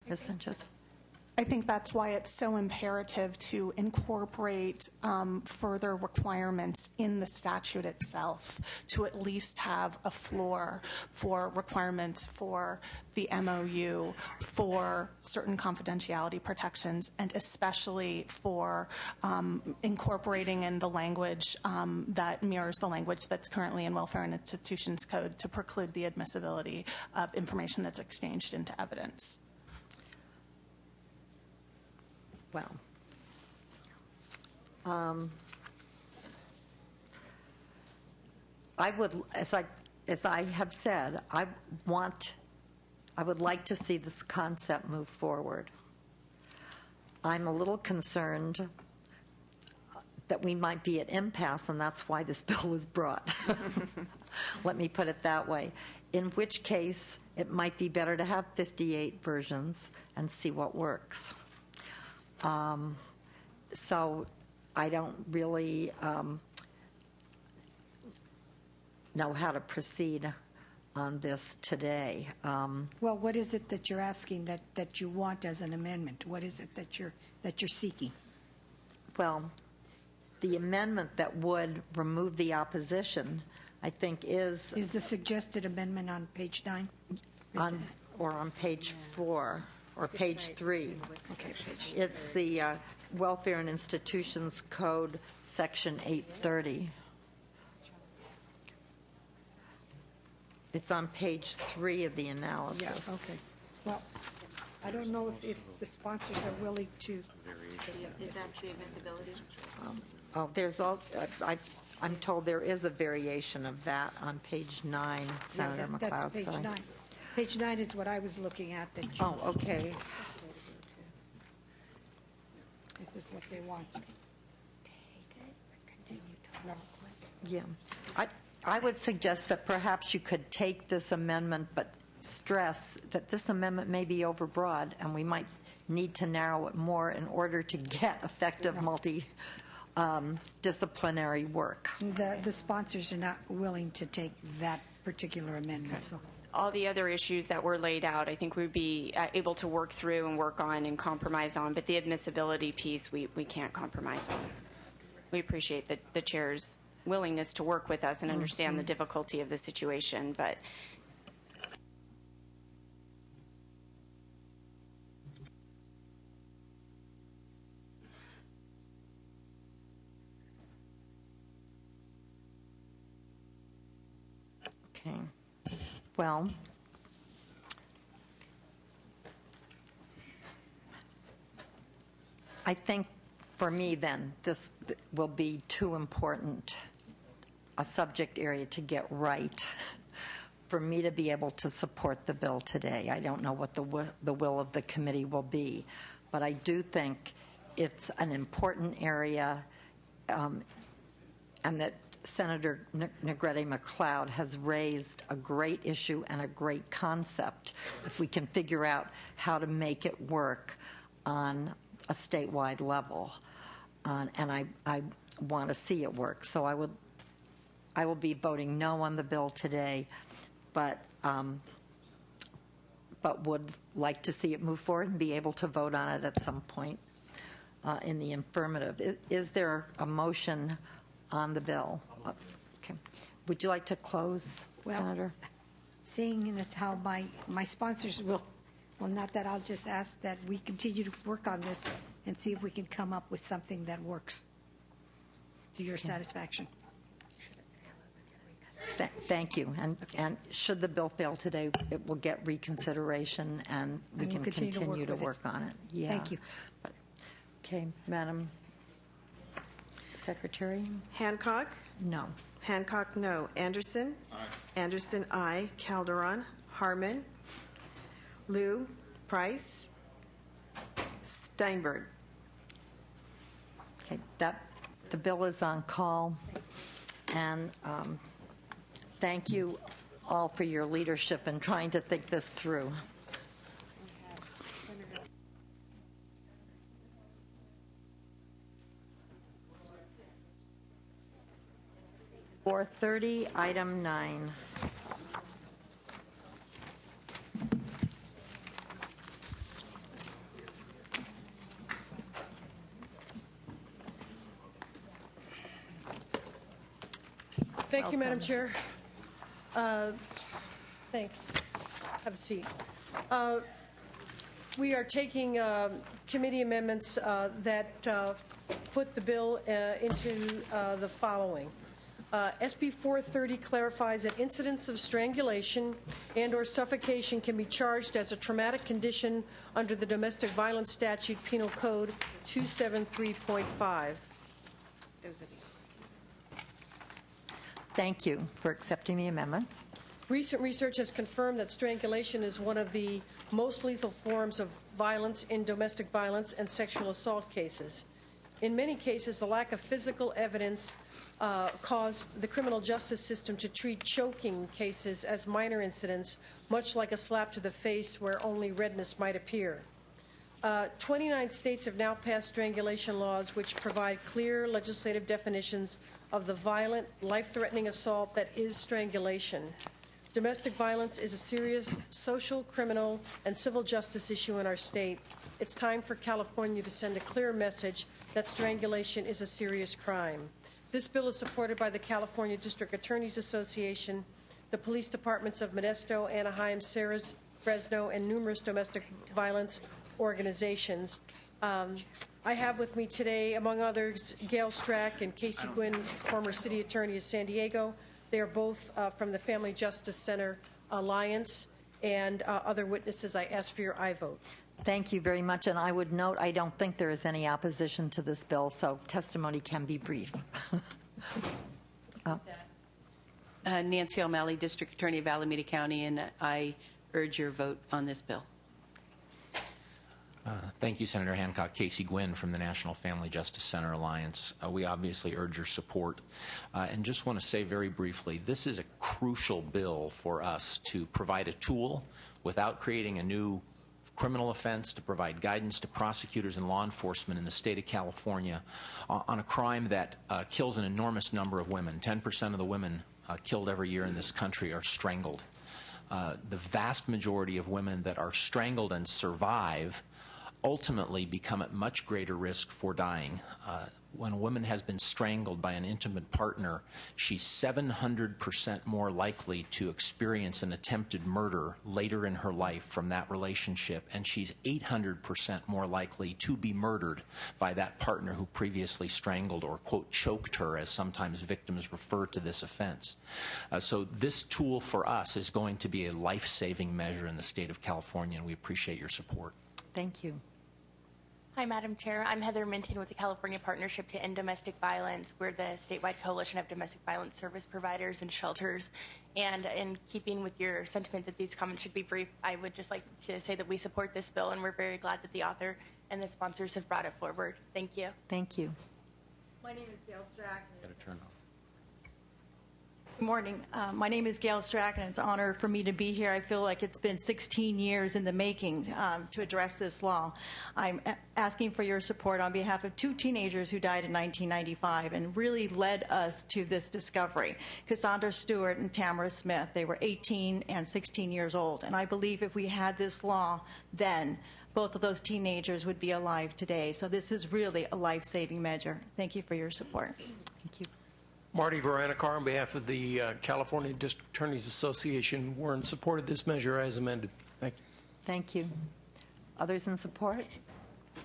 Ms. Sanchez? I think that's why it's so imperative to incorporate further requirements in the statute itself to at least have a floor for requirements for the MOU, for certain confidentiality protections, and especially for incorporating in the language that mirrors the language that's currently in Welfare and Institutions Code to preclude the admissibility of information that's exchanged into evidence. Well, I would, as I have said, I would like to see this concept move forward. I'm a little concerned that we might be at impasse, and that's why this bill was brought. Let me put it that way. In which case, it might be better to have 58 versions and see what works. So I don't really know how to proceed on this today. Well, what is it that you're asking that you want as an amendment? What is it that you're seeking? Well, the amendment that would remove the opposition, I think, is the suggested amendment on page 9? Or on page 4 or page 3. Okay, page 3. It's the Welfare and Institutions Code, Section 830. It's on page 3 of the analysis. Yeah, okay. Well, I don't know if the sponsors are willing to. Is that the admissibility? Oh, there's all, I'm told there is a variation of that on page 9, Senator McLeod. That's page sorry. 9. Page 9 is what I was looking at. That you, Oh, okay. This is what they want. No. Yeah. I would suggest that perhaps you could take this amendment, but stress that this amendment may be overbroad, and we might need to narrow it more in order to get effective multi-disciplinary work. The sponsors are not willing to take that particular amendment. So. All the other issues that were laid out, I think we'd be able to work through and work on and compromise on, but the admissibility piece we can't compromise on. We appreciate the chair's willingness to work with us and understand the difficulty of the situation, but Okay. Well, I think for me then, this will be too important a subject area to get right for me to be able to support the bill today. I don't know what the will of the committee will be, but I do think it's an important area, and that Senator Negrete McLeod has raised a great issue and a great concept if we can figure out how to make it work on a statewide level. And I want to see it work. So I will be voting no on the bill today, but would like to see it move forward and be able to vote on it at some point in the affirmative. Is there a motion on the bill? Okay. Would you like to close, Senator? Seeing as how my sponsors will, not that, I'll just ask that we continue to work on this and see if we can come up with something that works to your satisfaction. Thank you. And should the bill fail today, it will get reconsideration, and we can continue to work on it. Yeah. Thank you. Okay, Madam Secretary? Hancock? No. Hancock, no. Anderson? Aye. Anderson, aye. Calderon? Harmon? Liu? Price? Steinberg? Okay, the bill is on call, and thank you all for your leadership in trying to think this through. 4:30, item 9. Thank you, Madam Welcome. Chair. Thanks. Have a seat. We are taking committee amendments that put the bill into the following. SB 430 clarifies that incidents of strangulation and/or suffocation can be charged as a traumatic condition under the Domestic Violence Statute Penal Code 273.5. Thank you for accepting the amendments. Recent research has confirmed that strangulation is one of the most lethal forms of violence in domestic violence and sexual assault cases. In many cases, the lack of physical evidence caused the criminal justice system to treat choking cases as minor incidents, much like a slap to the face where only redness might appear. 29 states have now passed strangulation laws which provide clear legislative definitions of the violent, life-threatening assault that is strangulation. Domestic violence is a serious social, criminal, and civil justice issue in our state. It's time for California to send a clear message that strangulation is a serious crime. This bill is supported by the California District Attorneys Association, the police departments of Modesto, Anaheim, Ceres, Fresno, and numerous domestic violence organizations. I have with me today, among others, Gail Strack and Casey Gwynn, former city attorney of San Diego. They are both from the Family Justice Center Alliance, and other witnesses. I ask for your aye vote. Thank you very much. And I would note, I don't think there is any opposition to this bill, so testimony can be brief. Nancy O'Malley, District Attorney of Alameda County, and I urge your vote on this bill. Thank you, Senator Hancock. Casey Gwynn from the National Family Justice Center Alliance. We obviously urge your support. And just want to say very briefly, this is a crucial bill for us to provide a tool without creating a new criminal offense, to provide guidance to prosecutors and law enforcement in the state of California on a crime that kills an enormous number of women. 10% of the women killed every year in this country are strangled. The vast majority of women that are strangled and survive ultimately become at much greater risk for dying. When a woman has been strangled by an intimate partner, she's 700% more likely to experience an attempted murder later in her life from that relationship, and she's 800% more likely to be murdered by that partner who previously strangled or, quote, choked her, as sometimes victims refer to this offense. So this tool for us is going to be a life-saving measure in the state of California, and we appreciate your support. Thank you. Hi, Madam Chair. I'm Heather Minton with the California Partnership to End Domestic Violence. We're the statewide coalition of domestic violence service providers and shelters. And in keeping with your sentiment that these comments should be brief, I would just like to say that we support this bill, and we're very glad that the author and the sponsors have brought it forward. Thank you. Thank you. My name is Gail Strack. Good morning. My name is Gail Strack, and it's an honor for me to be here. I feel like it's been 16 years in the making to address this law. I'm asking for your support on behalf of two teenagers who died in 1995 and really led us to this discovery. Cassandra Stewart and Tamara Smith. They were 18 and 16 years old. And I believe if we had this law then, both of those teenagers would be alive today. So this is really a life-saving measure. Thank you for your support. Thank you. Marty Veronica, on behalf of the California District Attorneys Association, we're in support of this measure as amended. Thank you. Thank you. Others in support?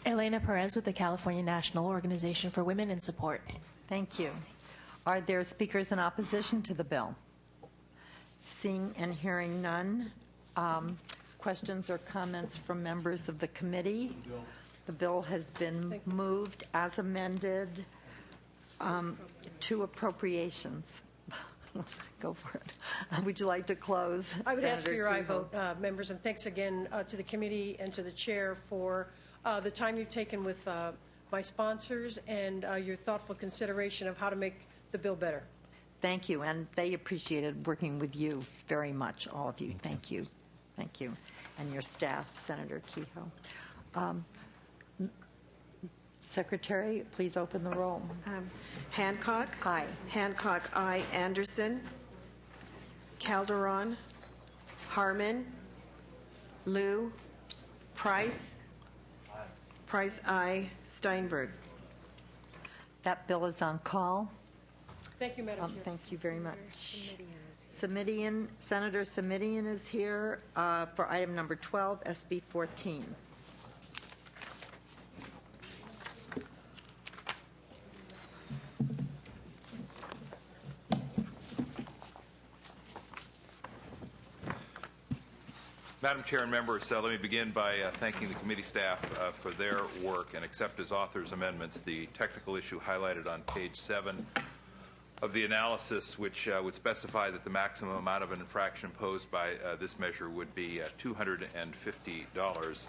Elena Perez with the California National Organization for Women in Support. Thank you. Are there speakers in opposition to the bill? Seeing and hearing none, questions or comments from members of the committee? The bill has been moved as amended to appropriations. Go for it. Would you like to close? I would ask for your aye Kehoe? vote, members, and thanks again to the committee and to the chair for the time you've taken with my sponsors and your thoughtful consideration of how to make the bill better. Thank you, and they appreciated working with you very much, all of you. Thank you. Thank you. And your staff, Senator Kehoe. Secretary, please open the roll. Hancock. Aye. Hancock, aye. Anderson. Calderon. Harmon. Liu. Price. Price, aye. Steinberg. That bill is on call. Thank you, Madam Chair. Thank you very much. Senator Simitian is here for item number 12, SB 14. Madam Chair and members, let me begin by thanking the committee staff for their work and accept as authors amendments the technical issue highlighted on page 7 of the analysis, which would specify that the maximum amount of an infraction imposed by this measure would be $250.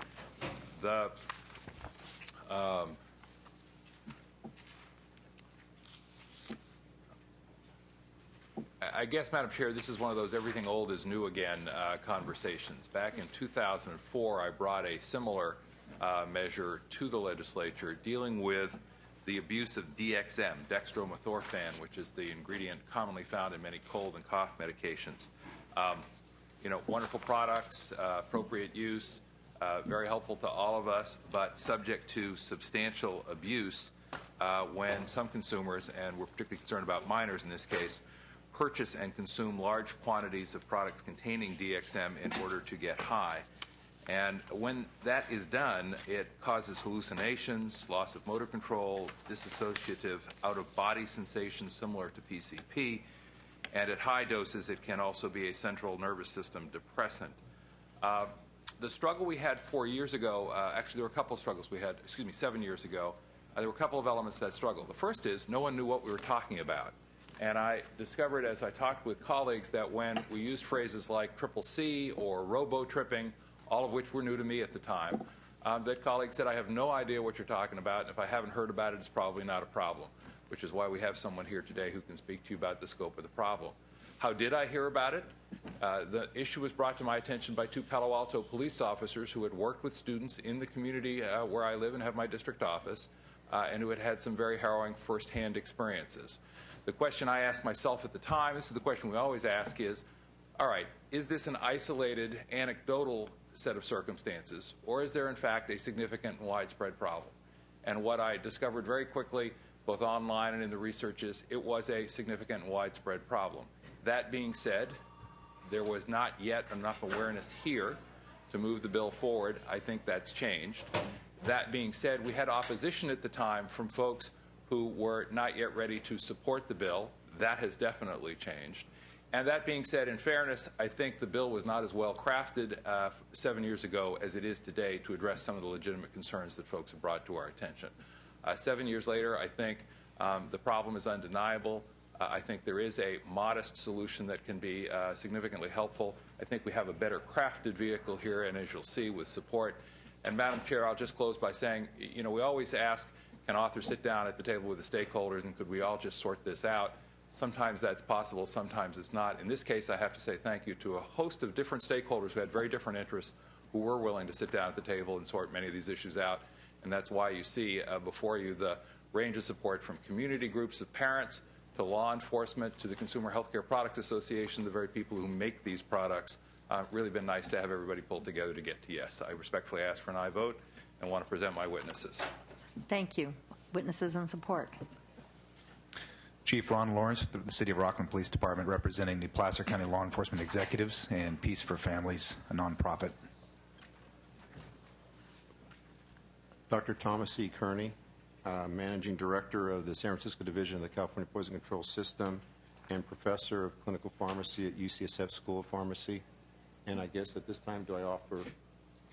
I guess, Madam Chair, this is one of those everything old is new again conversations. Back in 2004, I brought a similar measure to the legislature dealing with the abuse of DXM, dextromethorphan, which is the ingredient commonly found in many cold and cough medications. Wonderful products, appropriate use, very helpful to all of us, but subject to substantial abuse when some consumers, and we're particularly concerned about minors in this case, purchase and consume large quantities of products containing DXM in order to get high. And when that is done, it causes hallucinations, loss of motor control, dissociative out-of-body sensations similar to PCP, and at high doses it can also be a central nervous system depressant. The struggle we had 4 years ago, actually there were a couple of struggles we had, 7 years ago, there were a couple of elements to that struggle. The first is no one knew what we were talking about. And I discovered as I talked with colleagues that when we used phrases like triple C or robo-tripping, all of which were new to me at the time, that colleagues said, I have no idea what you're talking about, and if I haven't heard about it, it's probably not a problem, which is why we have someone here today who can speak to you about the scope of the problem. How did I hear about it? The issue was brought to my attention by 2 Palo Alto police officers who had worked with students in the community where I live and have my district office, and who had had some very harrowing first-hand experiences. The question I asked myself at the time, this is the question we always ask, is, all right, is this an isolated, anecdotal set of circumstances, or is there in fact a significant and widespread problem? And what I discovered very quickly, both online and in the research, is it was a significant and widespread problem. That being said, there was not yet enough awareness here to move the bill forward. I think that's changed. That being said, we had opposition at the time from folks who were not yet ready to support the bill. That has definitely changed. And that being said, in fairness, I think the bill was not as well crafted 7 years ago as it is today to address some of the legitimate concerns that folks have brought to our attention. 7 years later, I think the problem is undeniable. I think there is a modest solution that can be significantly helpful. I think we have a better crafted vehicle here, and as you'll see, with support. And Madam Chair, I'll just close by saying, we always ask, can authors sit down at the table with the stakeholders, and could we all just sort this out? Sometimes that's possible, sometimes it's not. In this case, I have to say thank you to a host of different stakeholders who had very different interests, who were willing to sit down at the table and sort many of these issues out. And that's why you see before you the range of support from community groups of parents to law enforcement to the Consumer Healthcare Products Association, the very people who make these products. Really been nice to have everybody pulled together to get to yes. I respectfully ask for an aye vote and want to present my witnesses. Thank you. Witnesses in support. Chief Ron Lawrence, the City of Rockland Police Department, representing the Placer County Law Enforcement Executives and Peace for Families, a nonprofit. Dr. Thomas C. Kearney, Managing Director of the San Francisco Division of the California Poison Control System and Professor of Clinical Pharmacy at UCSF School of Pharmacy. And I guess at this time, do I offer...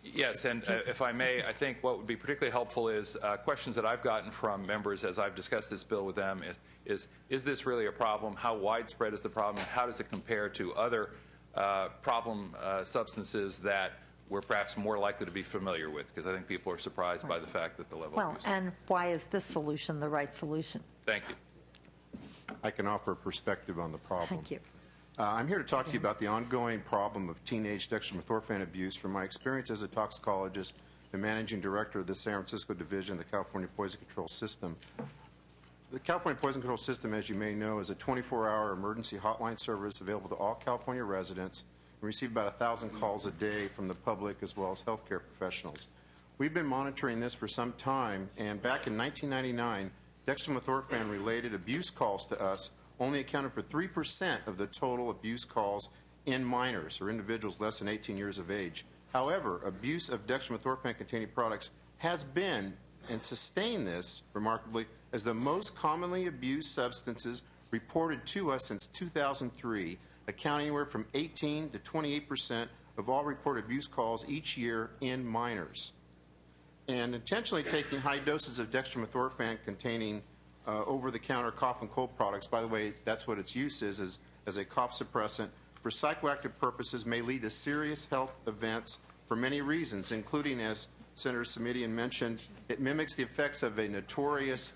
Yes, and if I may, I think what would be particularly helpful is questions that I've gotten from members as I've discussed this bill with them is this really a problem? How widespread is the problem? And how does it compare to other problem substances that we're perhaps more likely to be familiar with? Because I think people are surprised by the fact that the level of use. And why is this solution the right solution? Thank you. I can offer a perspective on the problem. Thank you. I'm here to talk to you about the ongoing problem of teenage dextromethorphan abuse from my experience as a toxicologist and managing director of the San Francisco Division of the California Poison Control System. The California Poison Control System, as you may know, is a 24-hour emergency hotline service available to all California residents and receive about 1,000 calls a day from the public as well as healthcare professionals. We've been monitoring this for some time, and back in 1999, dextromethorphan-related abuse calls to us only accounted for 3% of the total abuse calls in minors or individuals less than 18 years of age. However, abuse of dextromethorphan-containing products has been and sustained this, remarkably, as the most commonly abused substances reported to us since 2003, accounting anywhere from 18 to 28% of all reported abuse calls each year in minors. And intentionally taking high doses of dextromethorphan containing over-the-counter cough and cold products, by the way, that's what its use is as a cough suppressant, for psychoactive purposes may lead to serious health events for many reasons, including, as Senator Simitian mentioned, it mimics the effects of a notorious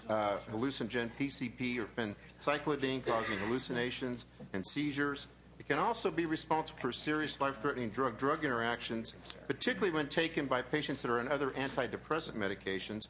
hallucinogen, PCP, or phencyclidine, causing hallucinations and seizures. It can also be responsible for serious life-threatening drug-drug interactions, particularly when taken by patients that are on other antidepressant medications.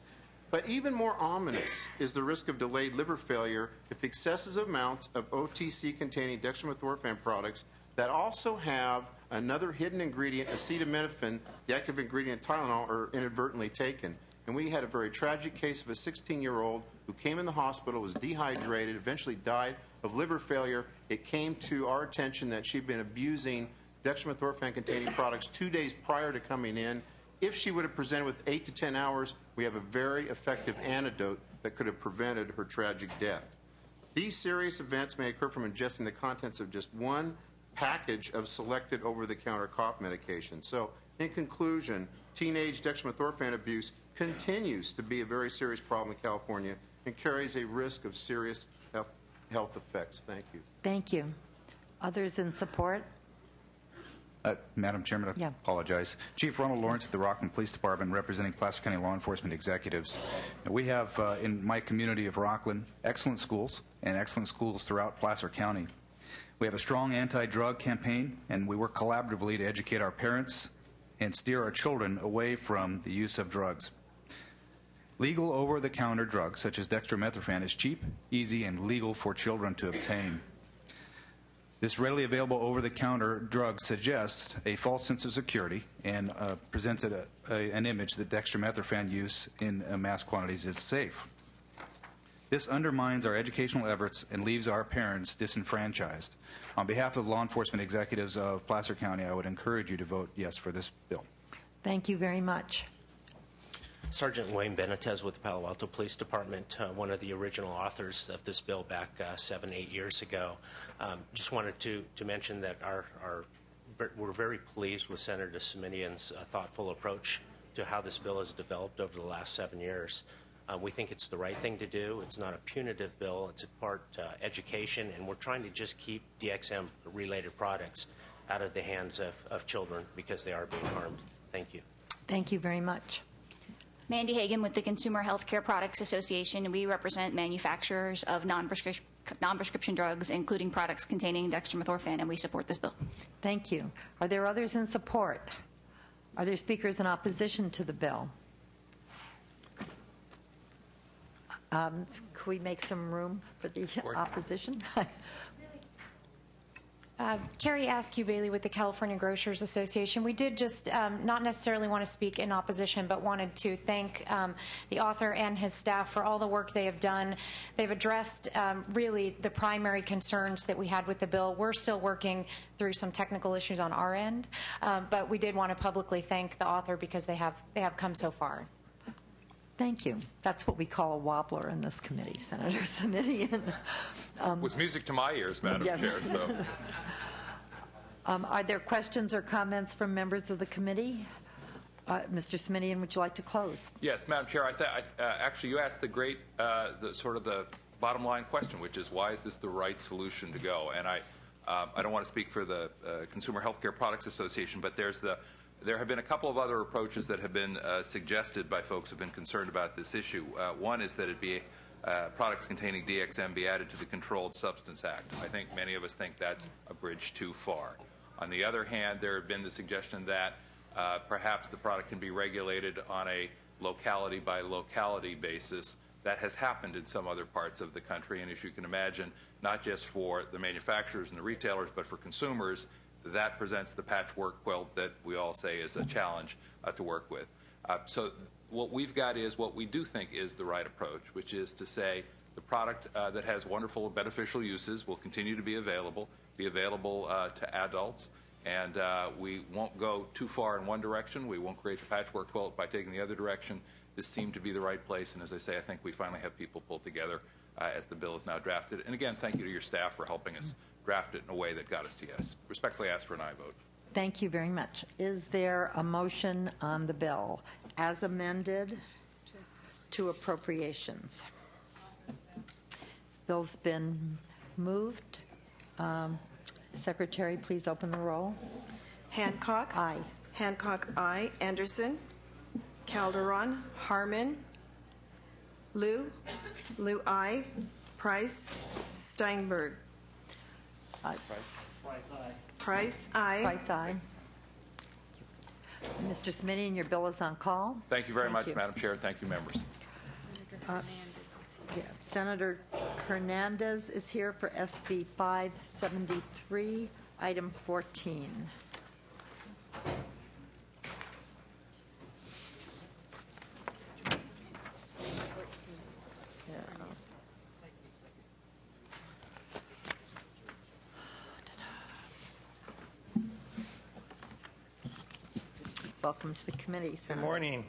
But even more ominous is the risk of delayed liver failure if excessive amounts of OTC-containing dextromethorphan products that also have another hidden ingredient, acetaminophen, the active ingredient Tylenol, are inadvertently taken. And we had a very tragic case of a 16-year-old who came in the hospital, was dehydrated, eventually died of liver failure. It came to our attention that she'd been abusing dextromethorphan-containing products 2 days prior to coming in. If she would have presented with 8 to 10 hours, we have a very effective antidote that could have prevented her tragic death. These serious events may occur from ingesting the contents of just one package of selected over-the-counter cough medications. So, in conclusion, teenage dextromethorphan abuse continues to be a very serious problem in California and carries a risk of serious health effects. Thank you. Thank you. Others in support? Madam Chairman, I apologize. Chief Ronald Lawrence at the Rockland Police Department, representing Placer County law enforcement executives. We have, in my community of Rockland, excellent schools and excellent schools throughout Placer County. We have a strong anti-drug campaign, and we work collaboratively to educate our parents and steer our children away from the use of drugs. Legal over-the-counter drugs, such as dextromethorphan, is cheap, easy, and legal for children to obtain. This readily available over-the-counter drug suggests a false sense of security and presents an image that dextromethorphan use in mass quantities is safe. This undermines our educational efforts and leaves our parents disenfranchised. On behalf of law enforcement executives of Placer County, I would encourage you to vote yes for this bill. Thank you very much. Sergeant Wayne Benitez with the Palo Alto Police Department, one of the original authors of this bill back 7-8 years ago. Just wanted to mention that we're very pleased with Senator Simitian's thoughtful approach to how this bill has developed over the last 7 years. We think it's the right thing to do. It's not a punitive bill. It's a part education, and we're trying to just keep DXM-related products out of the hands of children because they are being harmed. Thank you. Thank you very much. Mandy Hagan with the Consumer Healthcare Products Association. We represent manufacturers of non-prescription drugs, including products containing dextromethorphan, and we support this bill. Thank you. Are there others in support? Are there speakers in opposition to the bill? Could we make some room for the opposition? Carrie Askew Bailey with the California Grocers Association. We did just not necessarily want to speak in opposition, but wanted to thank the author and his staff for all the work they have done. They've addressed really the primary concerns that we had with the bill. We're still working through some technical issues on our end, but we did want to publicly thank the author because they have come so far. Thank you. That's what we call a wobbler in this committee, Senator Simitian. Was music to my ears, Madam Chair. So, are there questions or comments from members of the committee? Mr. Simitian, would you like to close? Yes, Madam Chair. Actually, you asked the great, the bottom line question, which is why is this the right solution to go? And I don't want to speak for the Consumer Healthcare Products Association, but there have been a couple of other approaches that have been suggested by folks who have been concerned about this issue. One is that it be products containing DXM be added to the Controlled Substance Act. I think many of us think that's a bridge too far. On the other hand, there have been the suggestion that perhaps the product can be regulated on a locality-by-locality basis. That has happened in some other parts of the country, and as you can imagine, not just for the manufacturers and the retailers, but for consumers, that presents the patchwork quilt that we all say is a challenge to work with. So what we've got is what we do think is the right approach, which is to say The product that has wonderful beneficial uses will continue to be available to adults, and we won't go too far in one direction. We won't create the patchwork quilt by taking the other direction. This seemed to be the right place, and as I say, I think we finally have people pulled together as the bill is now drafted. And again, thank you to your staff for helping us draft it in a way that got us to yes. Respectfully ask for an aye vote. Thank you very much. Is there a motion on the bill as amended to appropriations? Bill's been moved. Secretary, please open the roll. Hancock. Aye. Hancock, aye. Anderson. Calderon. Harmon. Liu. Liu, aye. Price. Steinberg. Aye. Price, aye. Price, aye. Mr. Smitty, your bill is on call. Thank you very much, Madam Chair. Thank you, members. Senator Hernandez is here for SB 573, item 14. Welcome to the committee, Senator. Good morning.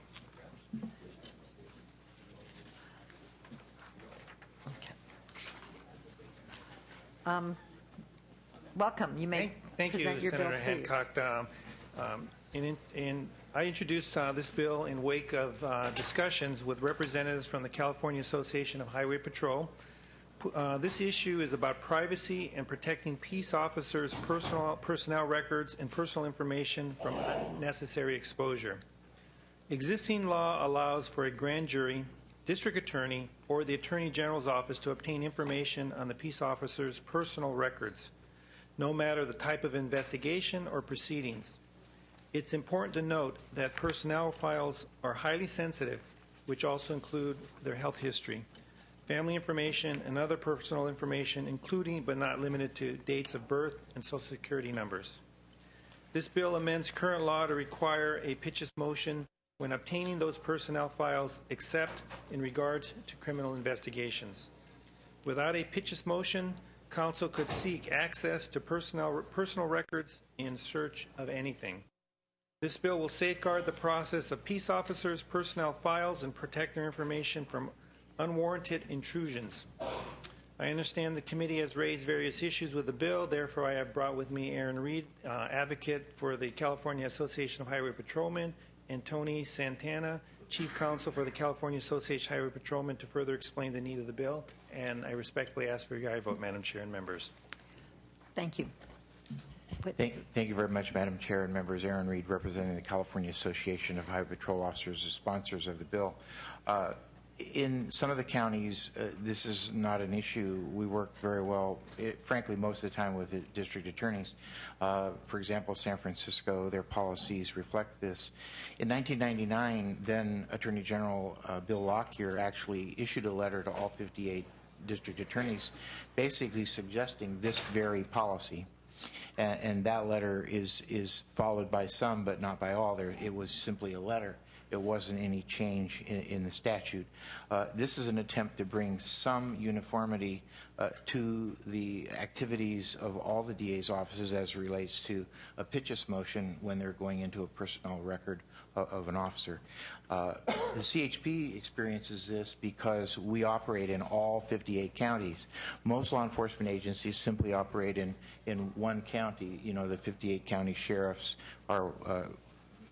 Welcome. You may Thank you, present your Senator bill, please. Hancock. I introduced this bill in wake of discussions with representatives from the California Association of Highway Patrol. This issue is about privacy and protecting peace officers' personnel records and personal information from unnecessary exposure. Existing law allows for a grand jury, district attorney, or the Attorney General's office to obtain information on the peace officers' personal records, no matter the type of investigation or proceedings. It's important to note that personnel files are highly sensitive, which also include their health history, family information, and other personal information, including but not limited to dates of birth and Social Security numbers. This bill amends current law to require a pitches motion when obtaining those personnel files, except in regards to criminal investigations. Without a pitches motion, counsel could seek access to personal records in search of anything. This bill will safeguard the process of peace officers' personnel files and protect their information from unwarranted intrusions. I understand the committee has raised various issues with the bill. Therefore, I have brought with me Aaron Reed, advocate for the California Association of Highway Patrolmen, and Tony Santana, Chief Counsel for the California Association of Highway Patrolmen, to further explain the need of the bill. And I respectfully ask for your aye vote, Madam Chair and members. Thank you. Thank you very much, Madam Chair and members. Aaron Reed, representing the California Association of Highway Patrol Officers, as sponsors of the bill. In some of the counties, this is not an issue. We work very well, frankly, most of the time with the district attorneys. For example, San Francisco, their policies reflect this. In 1999, then Attorney General Bill Lockyer actually issued a letter to all 58 district attorneys basically suggesting this very policy. And that letter is followed by some, but not by all. It was simply a letter. It wasn't any change in the statute. This is an attempt to bring some uniformity to the activities of all the DA's offices as it relates to a pitches motion when they're going into a personnel record of an officer. The CHP experiences this because we operate in all 58 counties. Most law enforcement agencies simply operate in one county. You know, the 58 county sheriffs are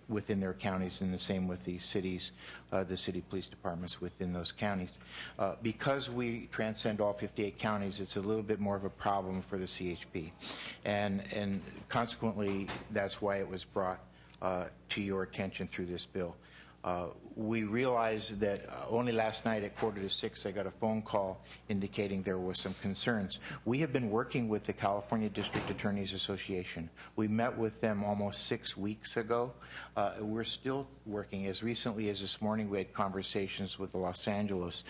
within their counties, and the same with the cities, the city police departments within those counties. Because we transcend all 58 counties, it's a little bit more of a problem for the CHP. And consequently, that's why it was brought to your attention through this bill. We realized that only last night at 5:45, I got a phone call indicating there was some concerns. We have been working with the California District Attorneys Association. We met with them almost 6 weeks ago. We're still working. As recently as this morning, we had conversations with the Los Angeles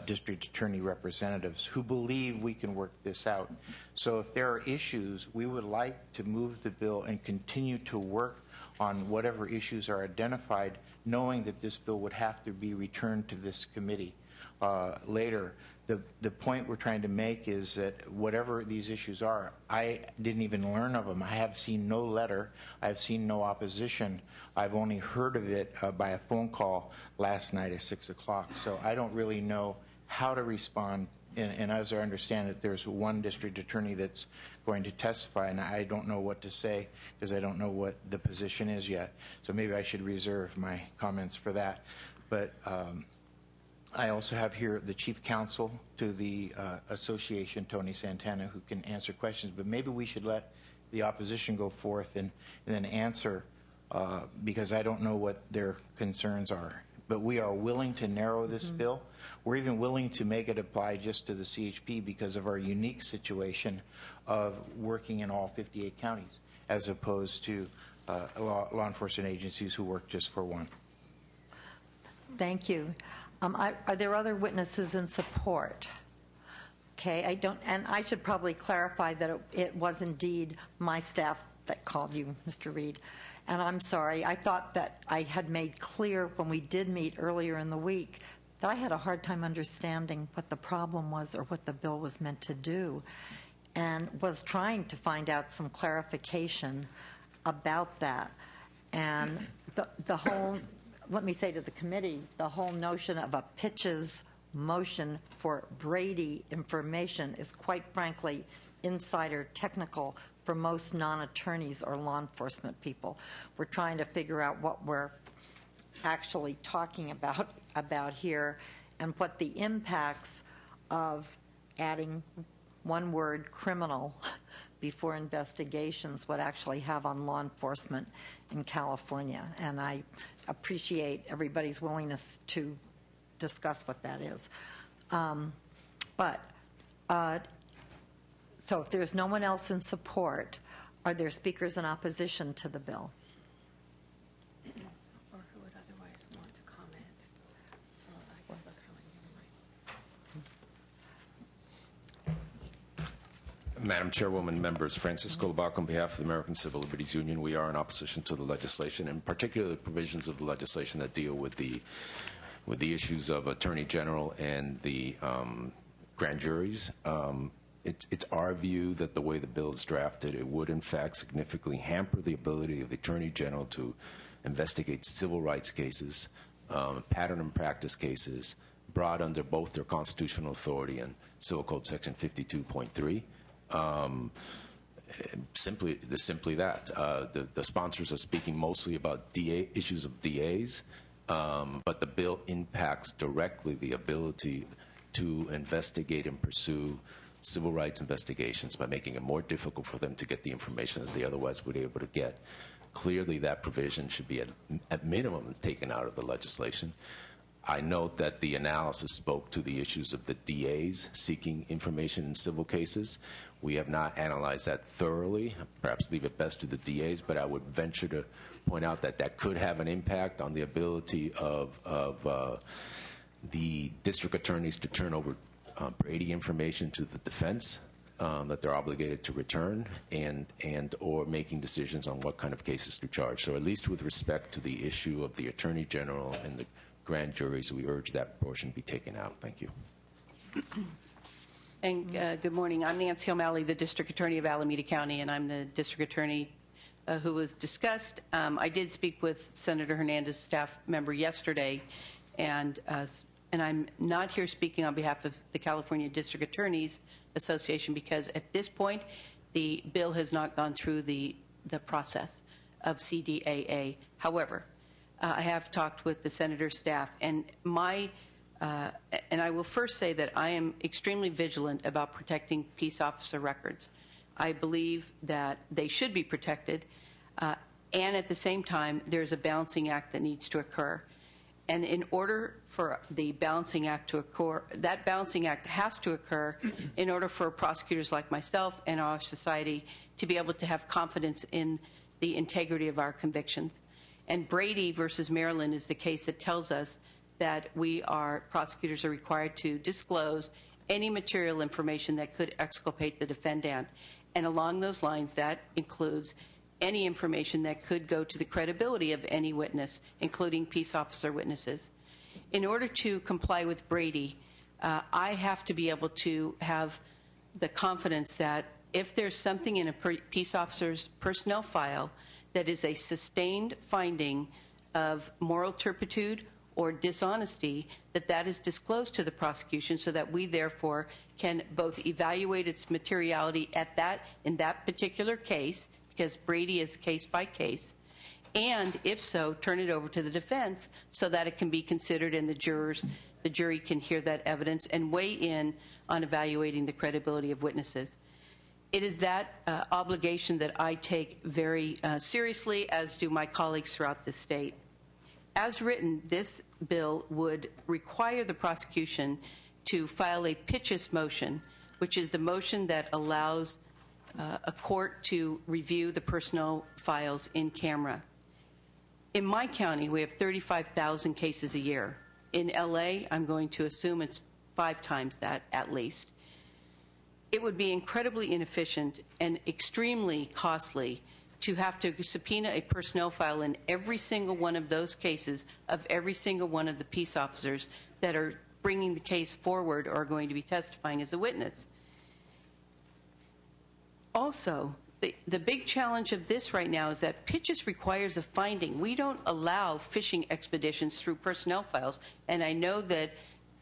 District Attorney representatives who believe we can work this out. So if there are issues, we would like to move the bill and continue to work on whatever issues are identified, knowing that this bill would have to be returned to this committee. later. The point we're trying to make is that whatever these issues are, I didn't even learn of them. I have seen no letter. I've seen no opposition. I've only heard of it by a phone call last night at 6 o'clock. So I don't really know how to respond. And as I understand it, there's one district attorney that's going to testify, and I don't know what to say because I don't know what the position is yet. So maybe I should reserve my comments for that. But I also have here the chief counsel to the association, Tony Santana, who can answer questions. But maybe we should let the opposition go forth and then answer because I don't know what their concerns are. But we are willing to narrow this bill. We're even willing to make it apply just to the CHP because of our unique situation of working in all 58 counties as opposed to law enforcement agencies who work just for one. Thank you. Are there other witnesses in support? Okay, and I should probably clarify that it was indeed my staff that called you, Mr. Reed. And I'm sorry, I thought that I had made clear when we did meet earlier in the week that I had a hard time understanding what the problem was or what the bill was meant to do, and was trying to find out some clarification about that. And the whole, let me say to the committee, the whole notion of a pitches motion for Brady information is quite frankly insider technical for most non-attorneys or law enforcement people. We're trying to figure out what we're actually talking about here and what the impacts of adding one word criminal before investigations would actually have on law enforcement in California. And I appreciate everybody's willingness to discuss what that is. So if there's no one else in support, are there speakers in opposition to the bill? Or who would otherwise want to comment? I guess they'll come in. Madam Chairwoman, members, Francisco Labac on behalf of the American Civil Liberties Union. We are in opposition to the legislation, and particularly the provisions of the legislation that deal with the issues of Attorney General and the grand juries. It's our view that the way the bill is drafted, it would in fact significantly hamper the ability of the Attorney General to investigate civil rights cases, pattern and practice cases, brought under both their constitutional authority and Civil Code Section 52.3. Simply that. The sponsors are speaking mostly about issues of DAs, but the bill impacts directly the ability to investigate and pursue civil rights investigations by making it more difficult for them to get the information that they otherwise would be able to get. Clearly, that provision should be at minimum taken out of the legislation. I note that the analysis spoke to the issues of the DAs seeking information in civil cases. We have not analyzed that thoroughly. Perhaps leave it best to the DAs, but I would venture to point out that that could have an impact on the ability of the district attorneys to turn over Brady information to the defense that they're obligated to return, and or making decisions on what kind of cases to charge. So at least with respect to the issue of the Attorney General and the grand juries, we urge that portion be taken out. Thank you. And good morning. I'm Nancy O'Malley, the District Attorney of Alameda County, and I'm the District Attorney who was discussed. I did speak with Senator Hernandez's staff member yesterday, and I'm not here speaking on behalf of the California District Attorneys Association because at this point the bill has not gone through the process of CDAA. However, I have talked with the senator's staff, and I will first say that I am extremely vigilant about protecting peace officer records. I believe that they should be protected, and at the same time, there's a balancing act that needs to occur. And in order for the balancing act to occur, that balancing act has to occur in order for prosecutors like myself and our society to be able to have confidence in the integrity of our convictions. And Brady versus Maryland is the case that tells us that prosecutors are required to disclose any material information that could exculpate the defendant. And along those lines, that includes any information that could go to the credibility of any witness, including peace officer witnesses. In order to comply with Brady, I have to be able to have the confidence that if there's something in a peace officer's personnel file that is a sustained finding of moral turpitude or dishonesty, that that is disclosed to the prosecution so that we therefore can both evaluate its materiality in that particular case, because Brady is case by case, and if so, turn it over to the defense so that it can be considered and the jury can hear that evidence and weigh in on evaluating the credibility of witnesses. It is that obligation that I take very seriously, as do my colleagues throughout the state. As written, this bill would require the prosecution to file a Pitchess motion, which is the motion that allows a court to review the personnel files in camera. In my county, we have 35,000 cases a year. In LA, I'm going to assume it's 5 times that at least. It would be incredibly inefficient and extremely costly to have to subpoena a personnel file in every single one of those cases of every single one of the peace officers that are bringing the case forward or are going to be testifying as a witness. Also, the big challenge of this right now is that Pitchess requires a finding. We don't allow fishing expeditions through personnel files, and I know that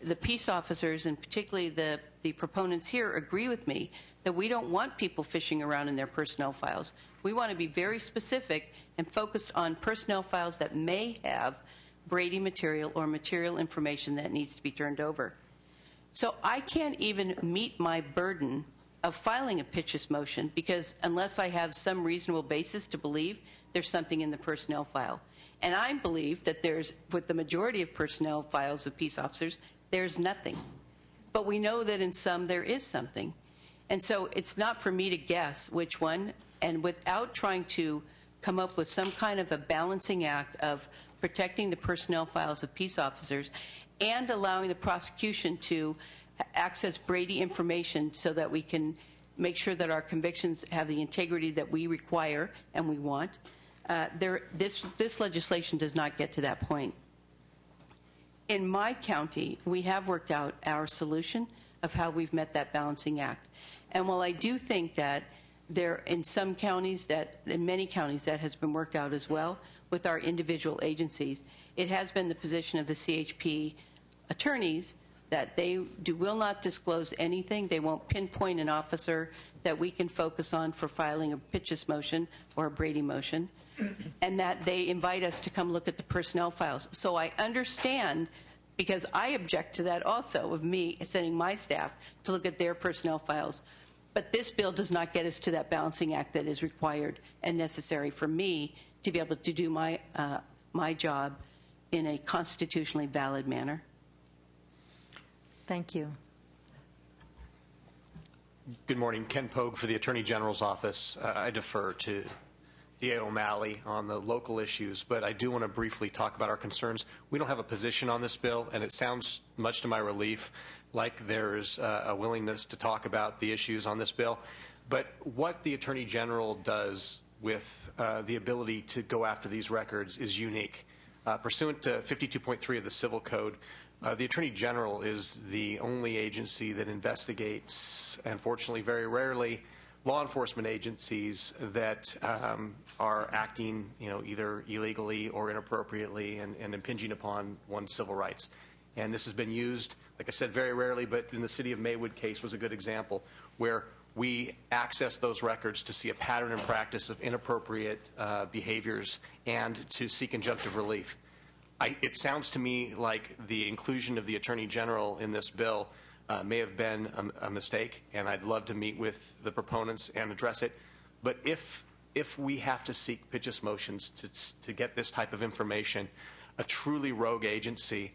the peace officers, and particularly the proponents here, agree with me that we don't want people fishing around in their personnel files. We want to be very specific and focused on personnel files that may have Brady material or material information that needs to be turned over. So I can't even meet my burden of filing a Pitchess motion because unless I have some reasonable basis to believe there's something in the personnel file. And I believe that there's, with the majority of personnel files of peace officers, there's nothing. But we know that in some there is something. And so it's not for me to guess which one, and without trying to come up with some kind of a balancing act of protecting the personnel files of peace officers and allowing the prosecution to access Brady information so that we can make sure that our convictions have the integrity that we require and we want. This legislation does not get to that point. In my county, we have worked out our solution of how we've met that balancing act. And while I do think that in many counties that has been worked out as well with our individual agencies, it has been the position of the CHP attorneys that they will not disclose anything. They won't pinpoint an officer that we can focus on for filing a Pitchess motion or a Brady motion, and that they invite us to come look at the personnel files. So I understand, because I object to that also, of me sending my staff to look at their personnel files. But this bill does not get us to that balancing act that is required and necessary for me to be able to do my job in a constitutionally valid manner. Thank you. Good morning. Ken Pogue for the Attorney General's Office. I defer to DA O'Malley on the local issues, but I do want to briefly talk about our concerns. We don't have a position on this bill, and it sounds, much to my relief, like there's a willingness to talk about the issues on this bill. But what the Attorney General does with the ability to go after these records is unique. Pursuant to 52.3 of the Civil Code, the Attorney General is the only agency that investigates, unfortunately very rarely, law enforcement agencies that are acting, either illegally or inappropriately and impinging upon one's civil rights. And this has been used, like I said, very rarely, but in the City of Maywood case was a good example where we access those records to see a pattern and practice of inappropriate behaviors and to seek injunctive relief. It sounds to me like the inclusion of the Attorney General in this bill may have been a mistake, and I'd love to meet with the proponents and address it. But if we have to seek Pitchess motions to get this type of information, a truly rogue agency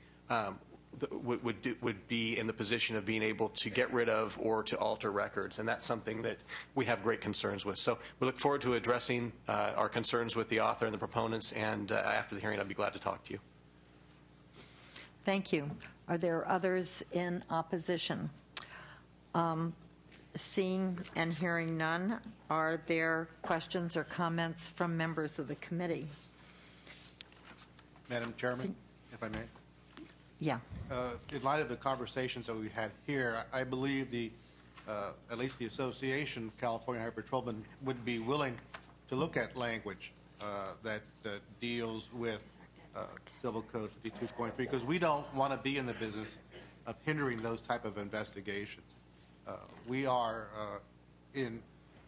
would be in the position of being able to get rid of or to alter records, and that's something that we have great concerns with. So we look forward to addressing our concerns with the author and the proponents, and after the hearing I'd be glad to talk to you. Thank you. Are there others in opposition? Seeing and hearing none, are there questions or comments from members of the committee? Madam Chairman, if I may. Yeah. In light of the conversations that we had here, I believe at least the Association of California Highway Patrolmen would be willing to look at language that deals with Civil Code 52.3, because we don't want to be in the business of hindering those type of investigations. We are in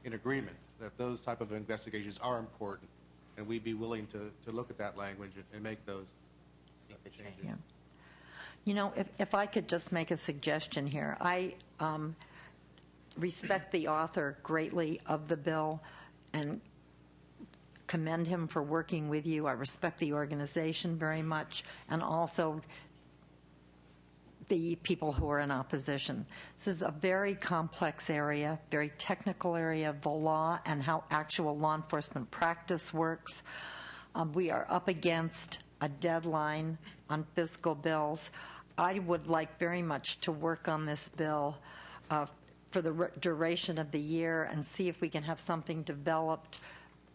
agreement that those type of investigations are important, and we'd be willing to look at that language and make those changes. Yeah. You know, if I could just make a suggestion here, I respect the author greatly of the bill and commend him for working with you. I respect the organization very much, and also the people who are in opposition. This is a very complex area, very technical area of the law and how actual law enforcement practice works. We are up against a deadline on fiscal bills. I would like very much to work on this bill for the duration of the year and see if we can have something developed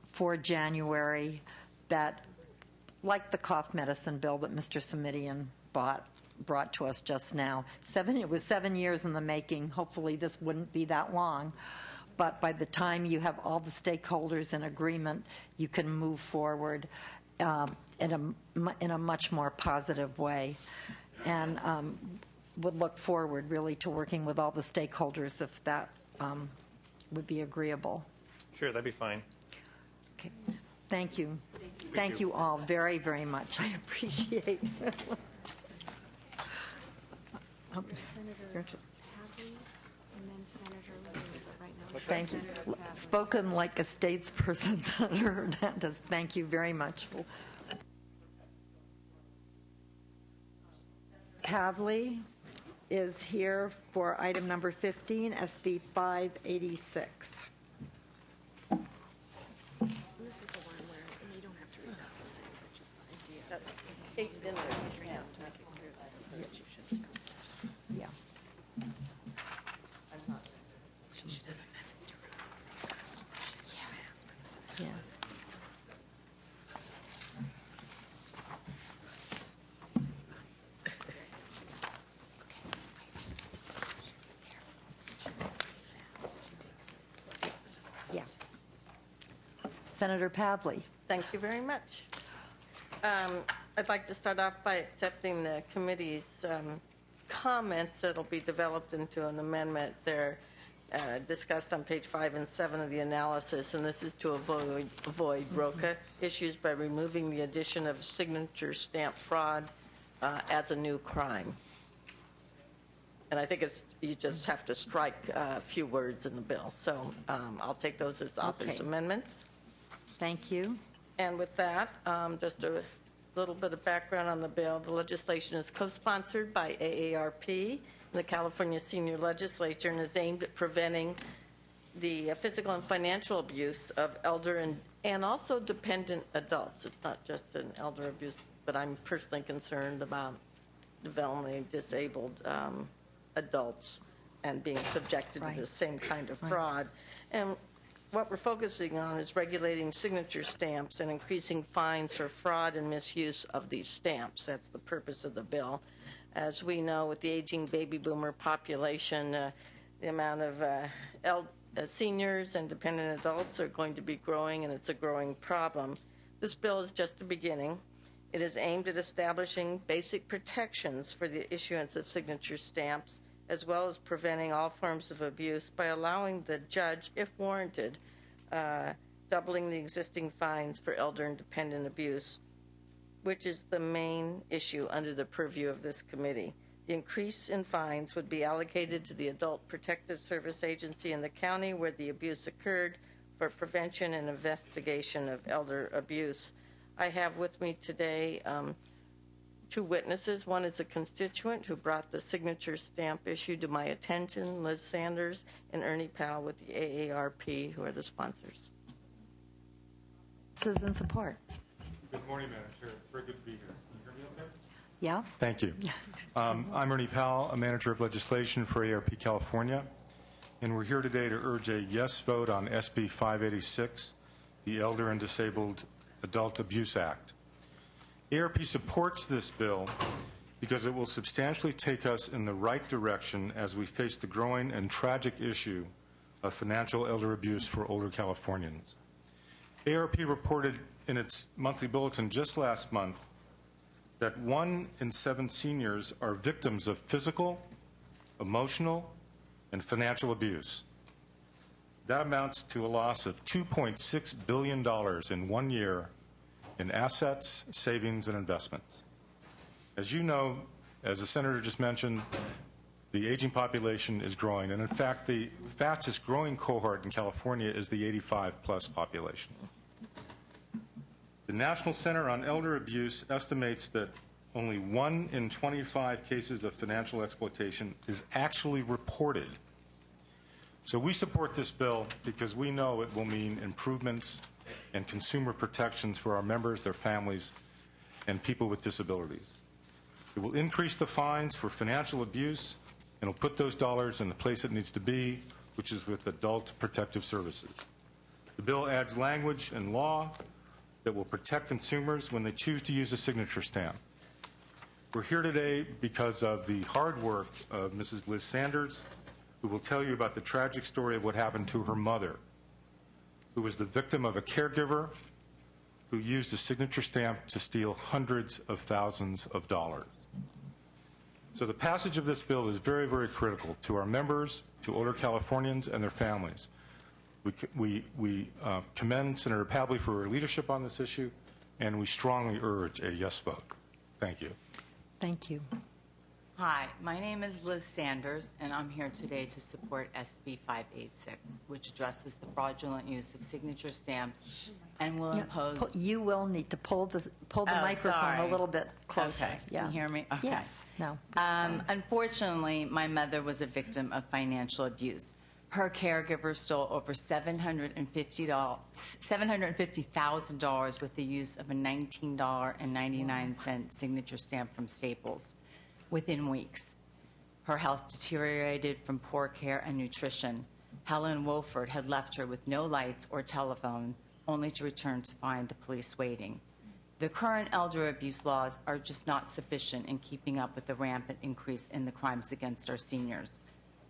for January that, like the cough medicine bill that Mr. Simidian brought to us just now. It was 7 years in the making. Hopefully this wouldn't be that long. But by the time you have all the stakeholders in agreement, you can move forward in a much more positive way. And would look forward, really, to working with all the stakeholders if that would be agreeable. Sure, that'd be fine. Okay. Thank you. Thank you all very, very much. I appreciate it. Senator Hadley, and then Senator right now. Thank you. Spoken like a statesperson, Senator Hernandez. Thank you very much. Pavley is here for item number 15, SB 586. This is the one where you don't have to read that whole thing, but just the idea. Yeah. Yeah. Yeah. Senator Pavley. Thank you very much. I'd like to start off by accepting the committee's comments that'll be developed into an amendment. They're discussed on page 5 and 7 of the analysis, and this is to avoid ROCA issues by removing the addition of signature stamp fraud as a new crime. And I think you just have to strike a few words in the bill. So I'll take those as author's amendments. Thank you. And with that, just a little bit of background on the bill. The legislation is co-sponsored by AARP, the California Senior Legislature, and is aimed at preventing the physical and financial abuse of elder and also dependent adults. It's not just an elder abuse, but I'm personally concerned about developmentally disabled adults and being subjected to the same kind of fraud. And what we're focusing on is regulating signature stamps and increasing fines for fraud and misuse of these stamps. That's the purpose of the bill. As we know, with the aging baby boomer population, the amount of seniors and dependent adults are going to be growing, and it's a growing problem. This bill is just a beginning. It is aimed at establishing basic protections for the issuance of signature stamps, as well as preventing all forms of abuse by allowing the judge, if warranted, doubling the existing fines for elder and dependent abuse, which is the main issue under the purview of this committee. The increase in fines would be allocated to the Adult Protective Service Agency in the county where the abuse occurred for prevention and investigation of elder abuse. I have with me today two witnesses. One is a constituent who brought the signature stamp issue to my attention, Liz Sanders, and Ernie Powell with the AARP, who are the sponsors. Citizen support. Good morning, Madam Chair. It's very good to be here. Can you hear me okay? Yeah. Thank you. I'm Ernie Powell, a manager of legislation for AARP California, and we're here today to urge a yes vote on SB 586, the Elder and Disabled Adult Abuse Act. AARP supports this bill because it will substantially take us in the right direction as we face the growing and tragic issue of financial elder abuse for older Californians. ARP reported in its monthly bulletin just last month that 1 in 7 seniors are victims of physical, emotional, and financial abuse. That amounts to a loss of $2.6 billion in 1 year in assets, savings, and investments. As you know, as the Senator just mentioned, the aging population is growing, and in fact, the fastest growing cohort in California is the 85-plus population. The National Center on Elder Abuse estimates that only 1 in 25 cases of financial exploitation is actually reported. So we support this bill because we know it will mean improvements and consumer protections for our members, their families, and people with disabilities. It will increase the fines for financial abuse, and will put those dollars in the place it needs to be, which is with adult protective services. The bill adds language and law that will protect consumers when they choose to use a signature stamp. We're here today because of the hard work of Mrs. Liz Sanders, who will tell you about the tragic story of what happened to her mother, who was the victim of a caregiver who used a signature stamp to steal hundreds of thousands of dollars. So the passage of this bill is very, very critical to our members, to older Californians and their families. We commend Senator Pavley for her leadership on this issue, and we strongly urge a yes vote. Thank you. Thank you. Hi, my name is Liz Sanders, and I'm here today to support SB 586, which addresses the fraudulent use of signature stamps and will impose... You will need to pull the microphone a little bit closer. Okay. Yeah. Can you hear me? Okay. Yes. No. Unfortunately, my mother was a victim of financial abuse. Her caregiver stole over $750,000 with the use of a $19.99 signature stamp from Staples within weeks. Her health deteriorated from poor care and nutrition. Helen Wolford had left her with no lights or telephone, only to return to find the police waiting. The current elder abuse laws are just not sufficient in keeping up with the rampant increase in the crimes against our seniors.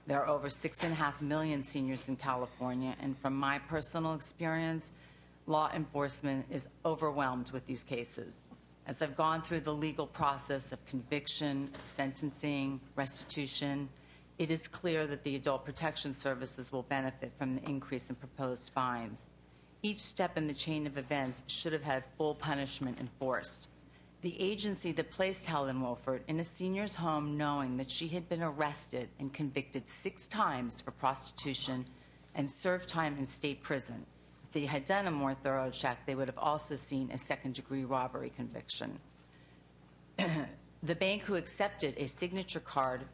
There are over 6.5 million seniors in California, and from my personal experience, law enforcement is overwhelmed with these cases. As I've gone through the legal process of conviction, sentencing, restitution, it is clear that the Adult Protection Services will benefit from the increase in proposed fines. Each step in the chain of events should have had full punishment enforced. The agency that placed Helen Wolford in a senior's home knowing that she had been arrested and convicted 6 times for prostitution and served time in state prison. If they had done a more thorough check, they would have also seen a second-degree robbery conviction. The bank who accepted a signature card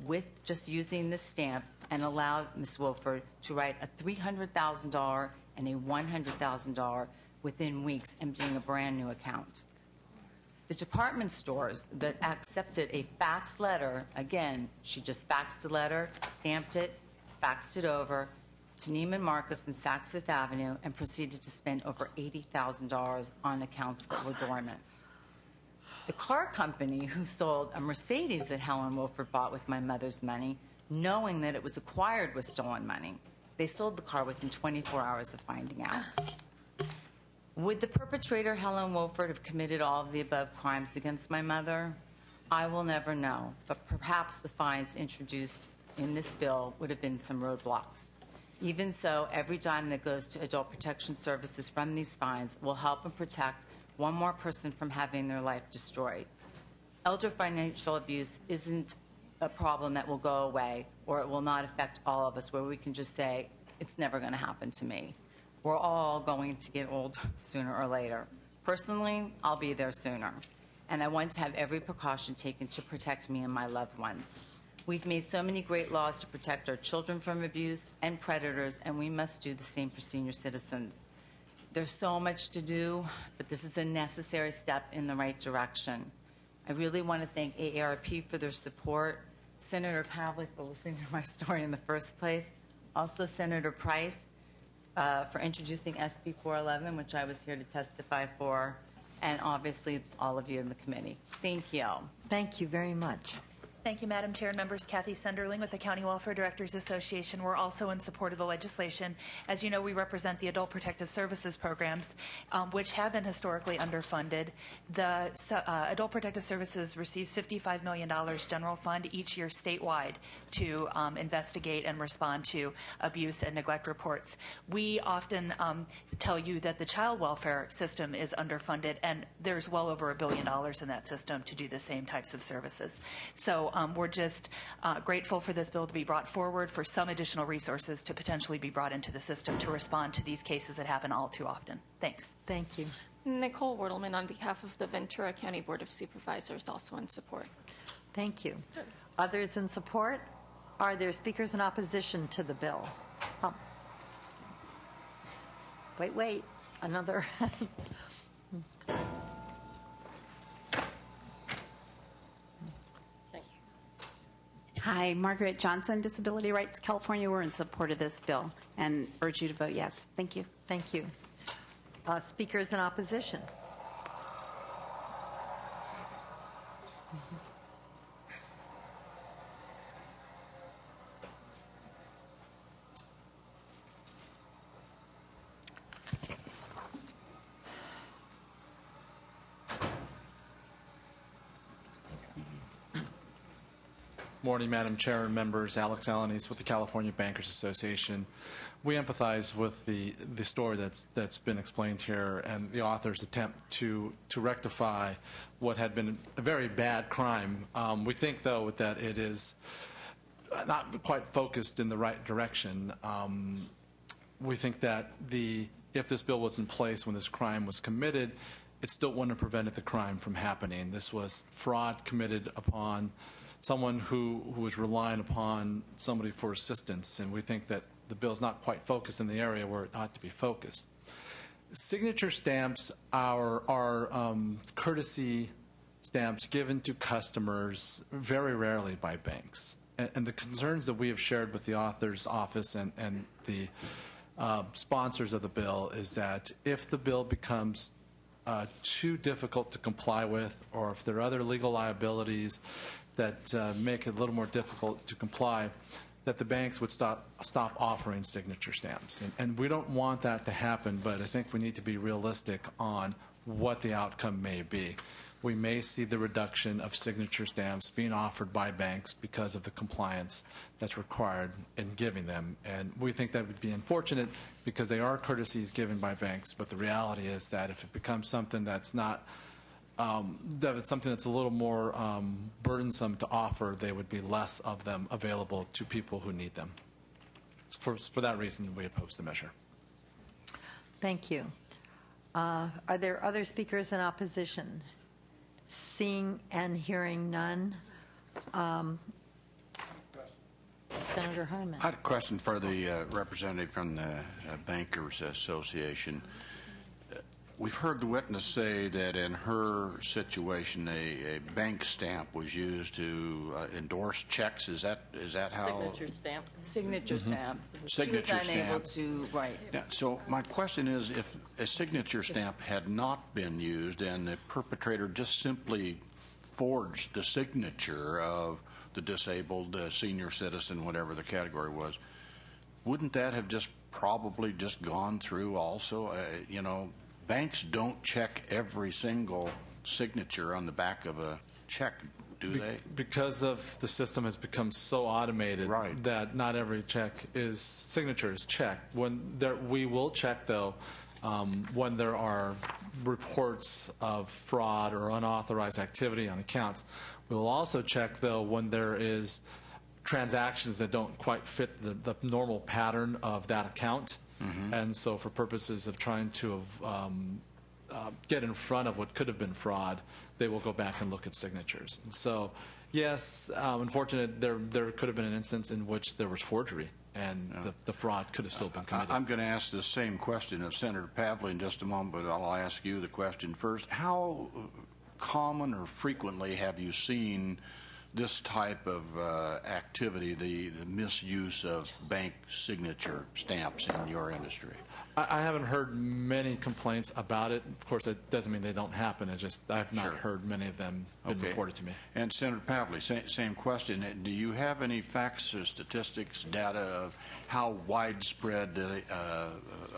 with just using the stamp and allowed Ms. Wolford to write a $300,000 and a $100,000 within weeks, emptying a brand new account. The department stores that accepted a fax letter, again, she just faxed a letter, stamped it, faxed it over to Neiman Marcus and Saks Fifth Avenue, and proceeded to spend over $80,000 on accounts that were dormant. The car company who sold a Mercedes that Helen Wolford bought with my mother's money, knowing that it was acquired with stolen money, they sold the car within 24 hours of finding out. Would the perpetrator, Helen Wolford, have committed all of the above crimes against my mother? I will never know, but perhaps the fines introduced in this bill would have been some roadblocks. Even so, every dime that goes to Adult Protection Services from these fines will help and protect one more person from having their life destroyed. Elder financial abuse isn't a problem that will go away, or it will not affect all of us, where we can just say, it's never going to happen to me. We're all going to get old sooner or later. Personally, I'll be there sooner, and I want to have every precaution taken to protect me and my loved ones. We've made so many great laws to protect our children from abuse and predators, and we must do the same for senior citizens. There's so much to do, but this is a necessary step in the right direction. I really want to thank AARP for their support, Senator Pavlik for listening to my story in the first place, also Senator Price for introducing SB 411, which I was here to testify for, and obviously all of you in the committee. Thank you. Thank you very much. Thank you, Madam Chair and members. Kathy Sunderling with the County Welfare Directors Association. We're also in support of the legislation. As you know, we represent the Adult Protective Services programs, which have been historically underfunded. The Adult Protective Services receives $55 million general fund each year statewide to investigate and respond to abuse and neglect reports. We often tell you that the child welfare system is underfunded, and there's well over $1 billion in that system to do the same types of services. So we're just grateful for this bill to be brought forward, for some additional resources to potentially be brought into the system to respond to these cases that happen all too often. Thanks. Thank you. Nicole Wertelman on behalf of the Ventura County Board of Supervisors, also in support. Thank you. Others in support? Are there speakers in opposition to the bill? Wait, another. Hi, Margaret Johnson, Disability Rights California. We're in support of this bill and urge you to vote yes. Thank you. Thank you. Speakers in opposition? Morning, Madam Chair and members. Alex Alanis with the California Bankers Association. We empathize with the story that's been explained here and the author's attempt to rectify what had been a very bad crime. We think, though, that it is not quite focused in the right direction. We think that if this bill was in place when this crime was committed, it still wouldn't have prevented the crime from happening. This was fraud committed upon someone who was relying upon somebody for assistance, and we think that the bill is not quite focused in the area where it ought to be focused. Signature stamps are courtesy stamps given to customers very rarely by banks. And the concerns that we have shared with the author's office and the sponsors of the bill is that if the bill becomes too difficult to comply with, or if there are other legal liabilities that make it a little more difficult to comply, that the banks would stop offering signature stamps. And we don't want that to happen, but I think we need to be realistic on what the outcome may be. We may see the reduction of signature stamps being offered by banks because of the compliance that's required in giving them. And we think that would be unfortunate because they are courtesies given by banks, but the reality is that if it becomes something that's not that it's something that's a little more burdensome to offer, there would be less of them available to people who need them. For that reason, we oppose the measure. Thank you. Are there other speakers in opposition? Seeing and hearing none. Senator Harman. I had a question for the representative from the Bankers Association. We've heard the witness say that in her situation, a bank stamp was used to endorse checks. Is that how? Signature stamp. Signature stamp. Signature she was unable stamp. to, right. Yeah, so my question is, if a signature stamp had not been used and the perpetrator just simply forged the signature of the disabled senior citizen, whatever the category was, wouldn't that have just probably just gone through also? Banks don't check every single signature on the back of a check, do they? Because of the system has become so automated that not every signature is checked. We will check, though, when there are reports of fraud or unauthorized activity on accounts. We will also check, though, when there is transactions that don't quite fit the normal pattern of that account. And so for purposes of trying to get in front of what could have been fraud, they will go back and look at signatures. And so, yes, unfortunately, there could have been an instance in which there was forgery, and the fraud could have still been committed. I'm going to ask the same question of Senator Pavley in just a moment, but I'll ask you the question first. How common or frequently have you seen this type of activity, the misuse of bank signature stamps in your industry? I haven't heard many complaints about it. Of course, it doesn't mean they don't happen. It's just I've not heard many of them been reported to me. And Senator Pavley, same question. Do you have any facts or statistics, data of how widespread the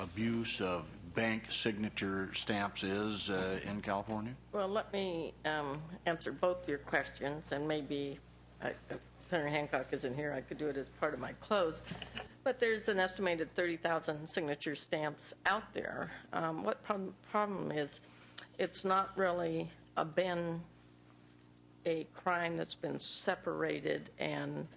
abuse of bank signature stamps is in California? Well, let me answer both your questions, and maybe Senator Hancock isn't here. I could do it as part of my close. But there's an estimated 30,000 signature stamps out there. What problem is, it's not really been a crime that's been separated and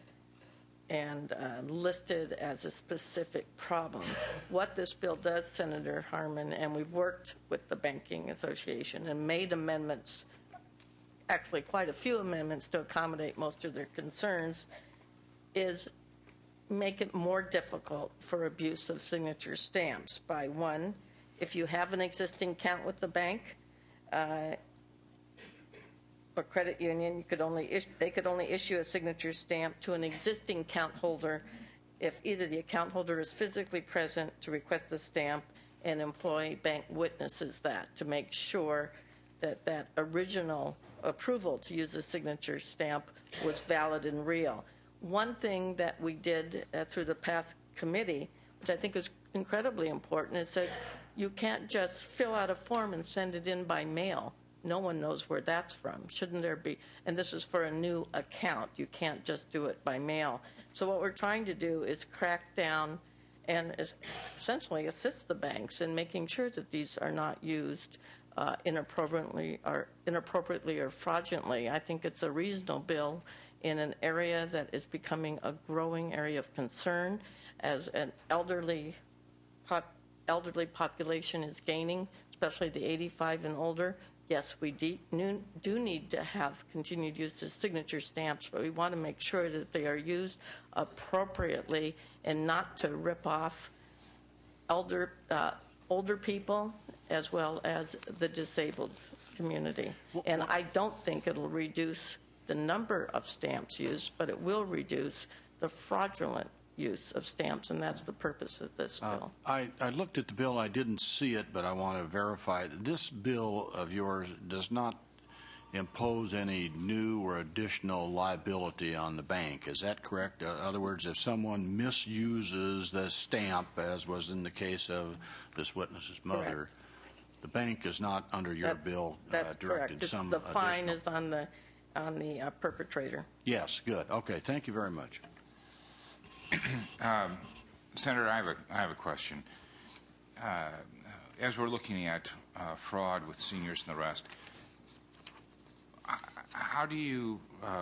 listed as a specific problem. What this bill does, Senator Harman, and we've worked with the Banking Association and made amendments, actually quite a few amendments to accommodate most of their concerns, is make it more difficult for abuse of signature stamps by, one, if you have an existing account with the bank or credit union, they could only issue a signature stamp to an existing account holder if either the account holder is physically present to request the stamp and employee bank witnesses that to make sure that that original approval to use a signature stamp was valid and real. One thing that we did through the past committee, which I think is incredibly important, it says you can't just fill out a form and send it in by mail. No one knows where that's from. Shouldn't there be? And this is for a new account. You can't just do it by mail. So what we're trying to do is crack down and essentially assist the banks in making sure that these are not used inappropriately or fraudulently. I think it's a reasonable bill in an area that is becoming a growing area of concern as an elderly population is gaining, especially the 85 and older. Yes, we do need to have continued use of signature stamps, but we want to make sure that they are used appropriately and not to rip off older people as well as the disabled community. And I don't think it'll reduce the number of stamps used, but it will reduce the fraudulent use of stamps, and that's the purpose of this bill. I looked at the bill. I didn't see it, but I want to verify that this bill of yours does not impose any new or additional liability on the bank. Is that correct? In other words, if someone misuses the stamp, as was in the case of this witness's mother, correct, the bank is not under your bill directed some the fine is on the perpetrator. Yes, good. Okay, thank you very much. Senator, I have a question. As we're looking at fraud with seniors and the rest, how do you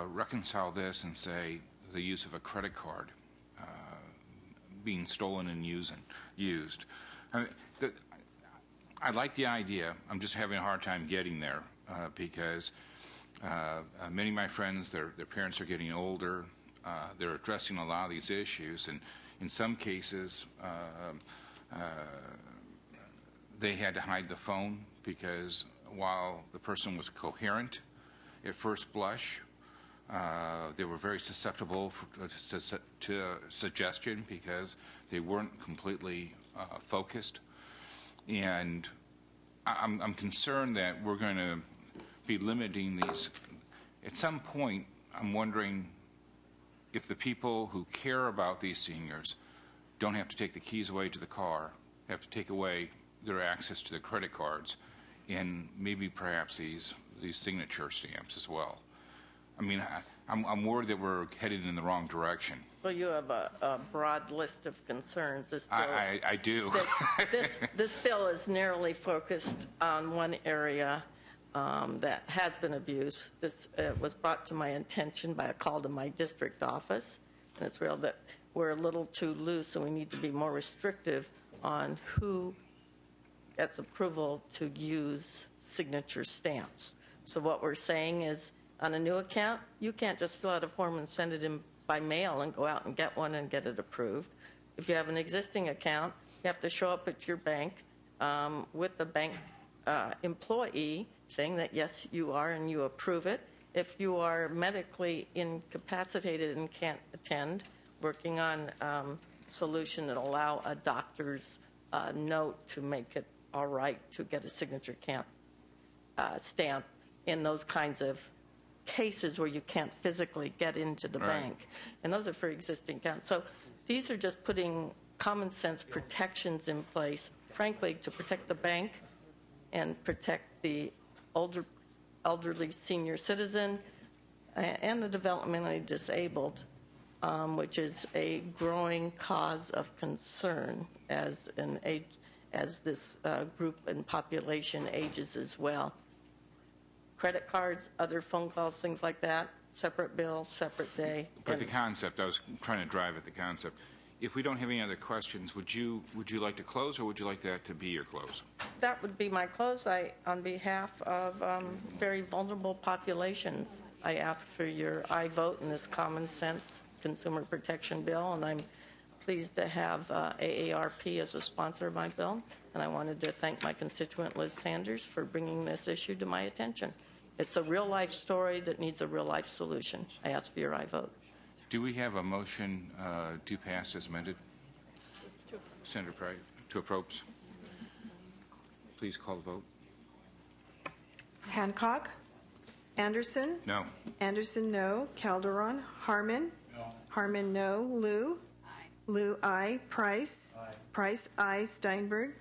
reconcile this and say the use of a credit card being stolen and used? I like the idea. I'm just having a hard time getting there because many of my friends, their parents are getting older. They're addressing a lot of these issues, and in some cases, they had to hide the phone because while the person was coherent at first blush, they were very susceptible to suggestion because they weren't completely focused. And I'm concerned that we're going to be limiting these. At some point, I'm wondering if the people who care about these seniors don't have to take the keys away to the car, have to take away their access to the credit cards, and maybe perhaps these signature stamps as well. I mean, I'm worried that we're headed in the wrong direction. Well, you have a broad list of concerns. This bill, I do. This bill is narrowly focused on one area that has been abused. This was brought to my attention by a call to my district office, and it's real that we're a little too loose, and we need to be more restrictive on who gets approval to use signature stamps. So what we're saying is, on a new account, you can't just fill out a form and send it in by mail and go out and get one and get it approved. If you have an existing account, you have to show up at your bank with the bank employee saying that, yes, you are and you approve it. If you are medically incapacitated and can't attend, working on a solution that allow a doctor's note to make it all right to get a signature stamp in those kinds of cases where you can't physically get into the bank. And those are for existing accounts. So these are just putting common sense protections in place, frankly, to protect the bank and protect the elderly senior citizen and the developmentally disabled, which is a growing cause of concern as this group and population ages as well. Credit cards, other phone calls, things like that, separate bill, separate day. But the concept, I was trying to drive at the concept. If we don't have any other questions, would you like to close, or would you like that to be your close? That would be my close. On behalf of very vulnerable populations, I ask for your aye vote in this common sense consumer protection bill, and I'm pleased to have AARP as a sponsor of my bill. And I wanted to thank my constituent Liz Sanders for bringing this issue to my attention. It's a real-life story that needs a real-life solution. I ask for your aye vote. Do we have a motion to pass as amended? Senator Price, to approach. Please call the vote. Hancock? Anderson? No. Anderson, no. Calderon? Harmon? No. Harmon, no. Liu? Aye. Liu, aye. Price? Aye. Price, aye. Steinberg?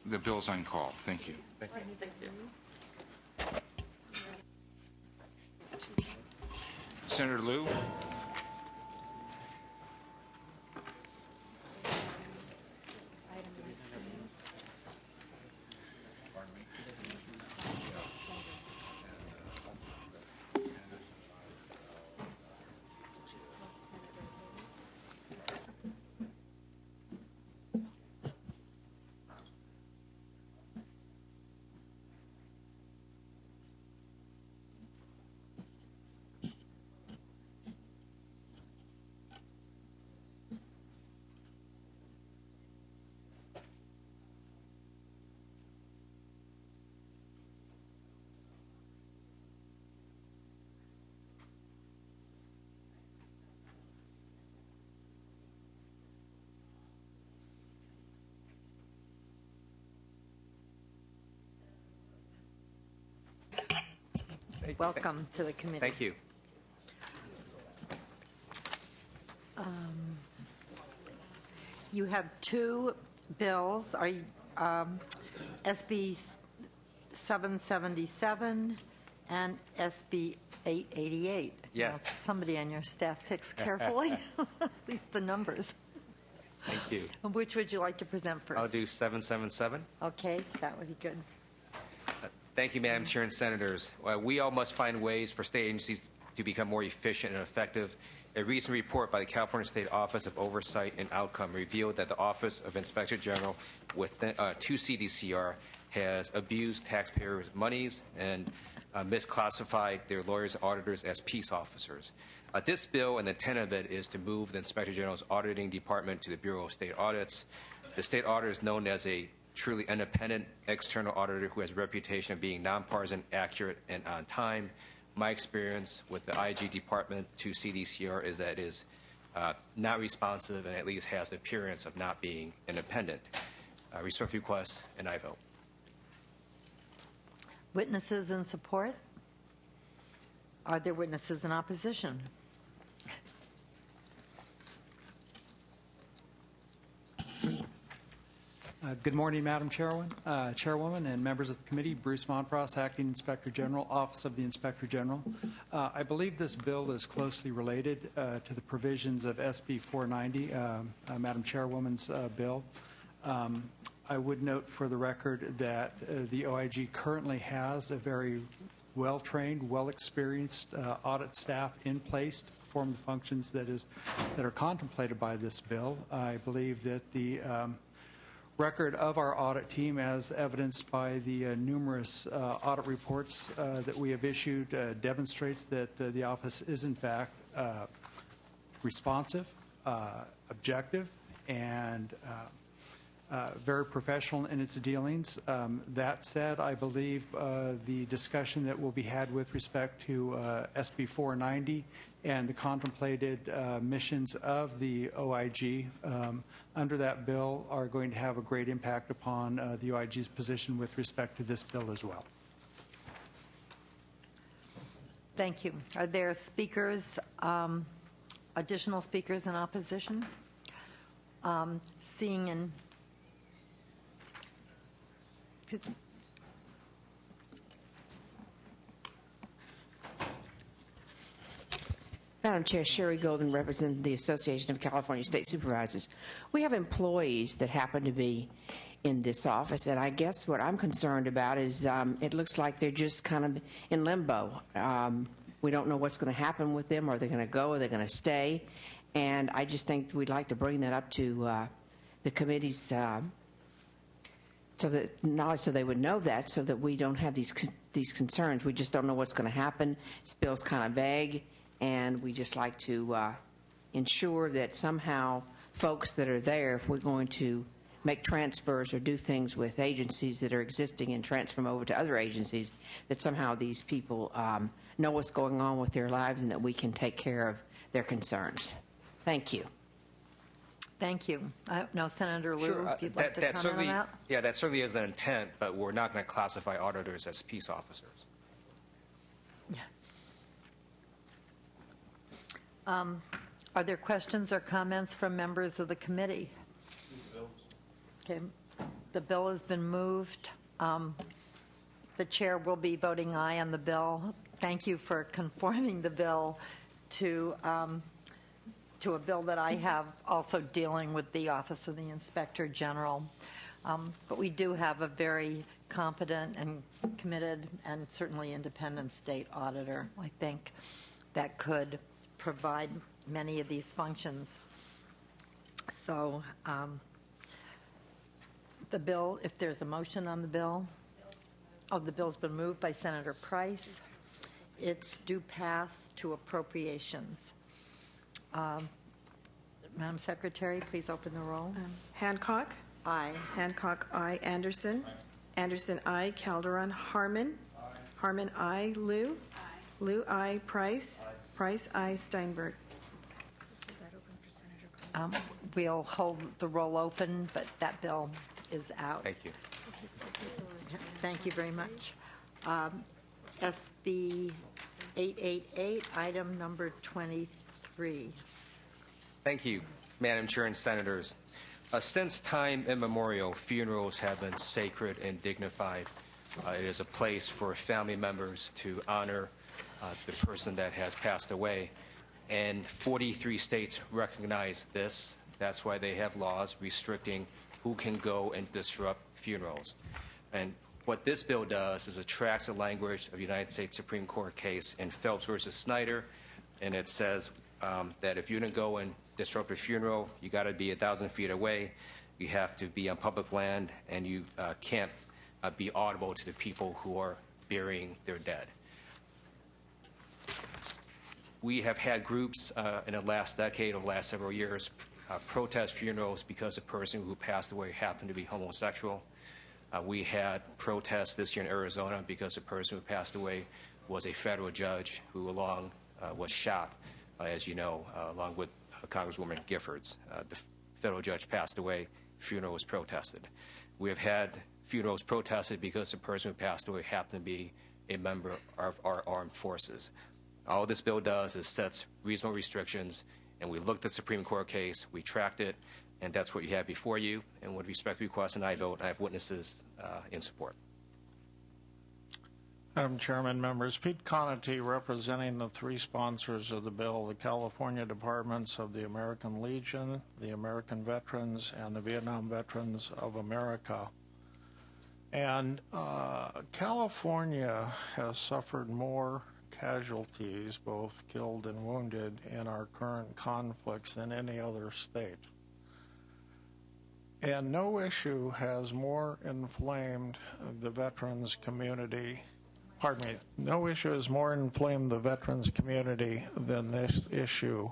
The bill's on call. Thank you. Thank you. Senator Liu? Welcome to the committee. Thank you. You have two bills, SB 777 and SB 888. Yes. Now, somebody on your staff picks carefully, at least the numbers. Thank you. Which would you like to present first? I'll do 777. Okay, that would be good. Thank you, Madam Chair and Senators. We all must find ways for state agencies to become more efficient and effective. A recent report by the California State Office of Oversight and Outcome revealed that the Office of Inspector General to CDCR has abused taxpayers' monies and misclassified their lawyers and auditors as peace officers. This bill and the intent of it is to move the Inspector General's auditing department to the Bureau of State Audits. The state auditor is known as a truly independent external auditor who has a reputation of being nonpartisan, accurate, and on time. My experience with the IG department to CDCR is that it is not responsive and at least has the appearance of not being independent. Respect requests, and I vote. Witnesses in support? Are there witnesses in opposition? Good morning, Madam Chairwoman and members of the committee. Bruce Monfrost, Acting Inspector General, Office of the Inspector General. I believe this bill is closely related to the provisions of SB 490, Madam Chairwoman's bill. I would note for the record that the OIG currently has a very well-trained, well-experienced audit staff in place to perform the functions that are contemplated by this bill. I believe that the record of our audit team, as evidenced by the numerous audit reports that we have issued, demonstrates that the office is in fact responsive, objective, and very professional in its dealings. That said, I believe the discussion that will be had with respect to SB 490 and the contemplated missions of the OIG under that bill are going to have a great impact upon the OIG's position with respect to this bill as well. Thank you. Are there speakers, additional speakers in opposition? Seeing and Madam Chair, Sherry Golden, representing the Association of California State Supervisors. We have employees that happen to be in this office, and I guess what I'm concerned about is it looks like they're just kind of in limbo. We don't know what's going to happen with them. Are they going to go? Are they going to stay? And I just think we'd like to bring that up to the committee's so that knowledge, so they would know that, so that we don't have these concerns. We just don't know what's going to happen. This bill's kind of vague, and we just like to ensure that somehow folks that are there, if we're going to make transfers or do things with agencies that are existing and transfer them over to other agencies, that somehow these people know what's going on with their lives and that we can take care of their concerns. Thank you. Thank you. No, Senator Liu, Sure. if you'd like to comment on that. Yeah, that certainly is the intent, but we're not going to classify auditors as peace officers. Are there questions or comments from members of the committee? Okay. The bill has been moved. The chair will be voting aye on the bill. Thank you for conforming the bill to a bill that I have also dealing with the Office of the Inspector General. But we do have a very competent and committed and certainly independent state auditor, I think, that could provide many of these functions. So the bill, if there's a motion on the bill, the bill's been moved by Senator Price. It's due pass to appropriations. Madam Secretary, please open the roll. Hancock. Aye. Hancock, aye. Anderson. Aye. Anderson, aye. Calderon. Harmon. Aye. Harmon, aye. Liu. Aye. Liu, aye. Price. Aye. Price, aye. Steinberg. We'll hold the roll open, but that bill is out. Thank you. Thank you very much. SB 888, item number 23. Thank you, Madam Chair and Senators. Since time immemorial, funerals have been sacred and dignified. It is a place for family members to honor the person that has passed away. And 43 states recognize this. That's why they have laws restricting who can go and disrupt funerals. And what this bill does is it tracks the language of the United States Supreme Court case in Phelps versus Snyder, and it says that if you're going to go and disrupt a funeral, you got to be 1,000 feet away, you have to be on public land, and you can't be audible to the people who are burying their dead. We have had groups in the last decade, or the last several years, protest funerals because the person who passed away happened to be homosexual. We had protests this year in Arizona because the person who passed away was a federal judge who was shot, as you know, along with Congresswoman Giffords. The federal judge passed away, funeral was protested. We have had funerals protested because the person who passed away happened to be a member of our armed forces. All this bill does is sets reasonable restrictions, and we looked at the Supreme Court case, we tracked it, and that's what you have before you. And with respect to the request, and I vote, I have witnesses in support. Madam Chairman, members, Pete Conity, representing the three sponsors of the bill, the California Departments of the American Legion, the American Veterans, and the Vietnam Veterans of America. And California has suffered more casualties, both killed and wounded, in our current conflicts than any other state. And no issue has more inflamed the veterans community, no issue has more inflamed the veterans community than this issue.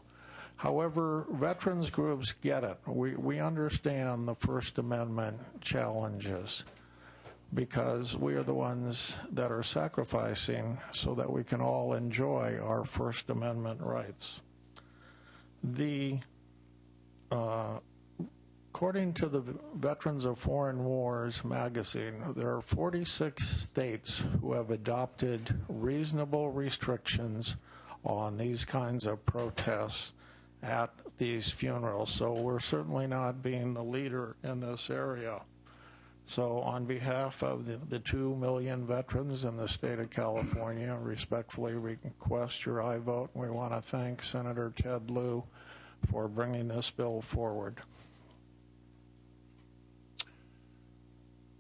However, veterans groups get it. We understand the First Amendment challenges because we are the ones that are sacrificing so that we can all enjoy our First Amendment rights. According to the Veterans of Foreign Wars magazine, there are 46 states who have adopted reasonable restrictions on these kinds of protests at these funerals. So we're certainly not being the leader in this area. So on behalf of the 2 million veterans in the state of California, I respectfully request your aye vote. We want to thank Senator Ted Lieu for bringing this bill forward.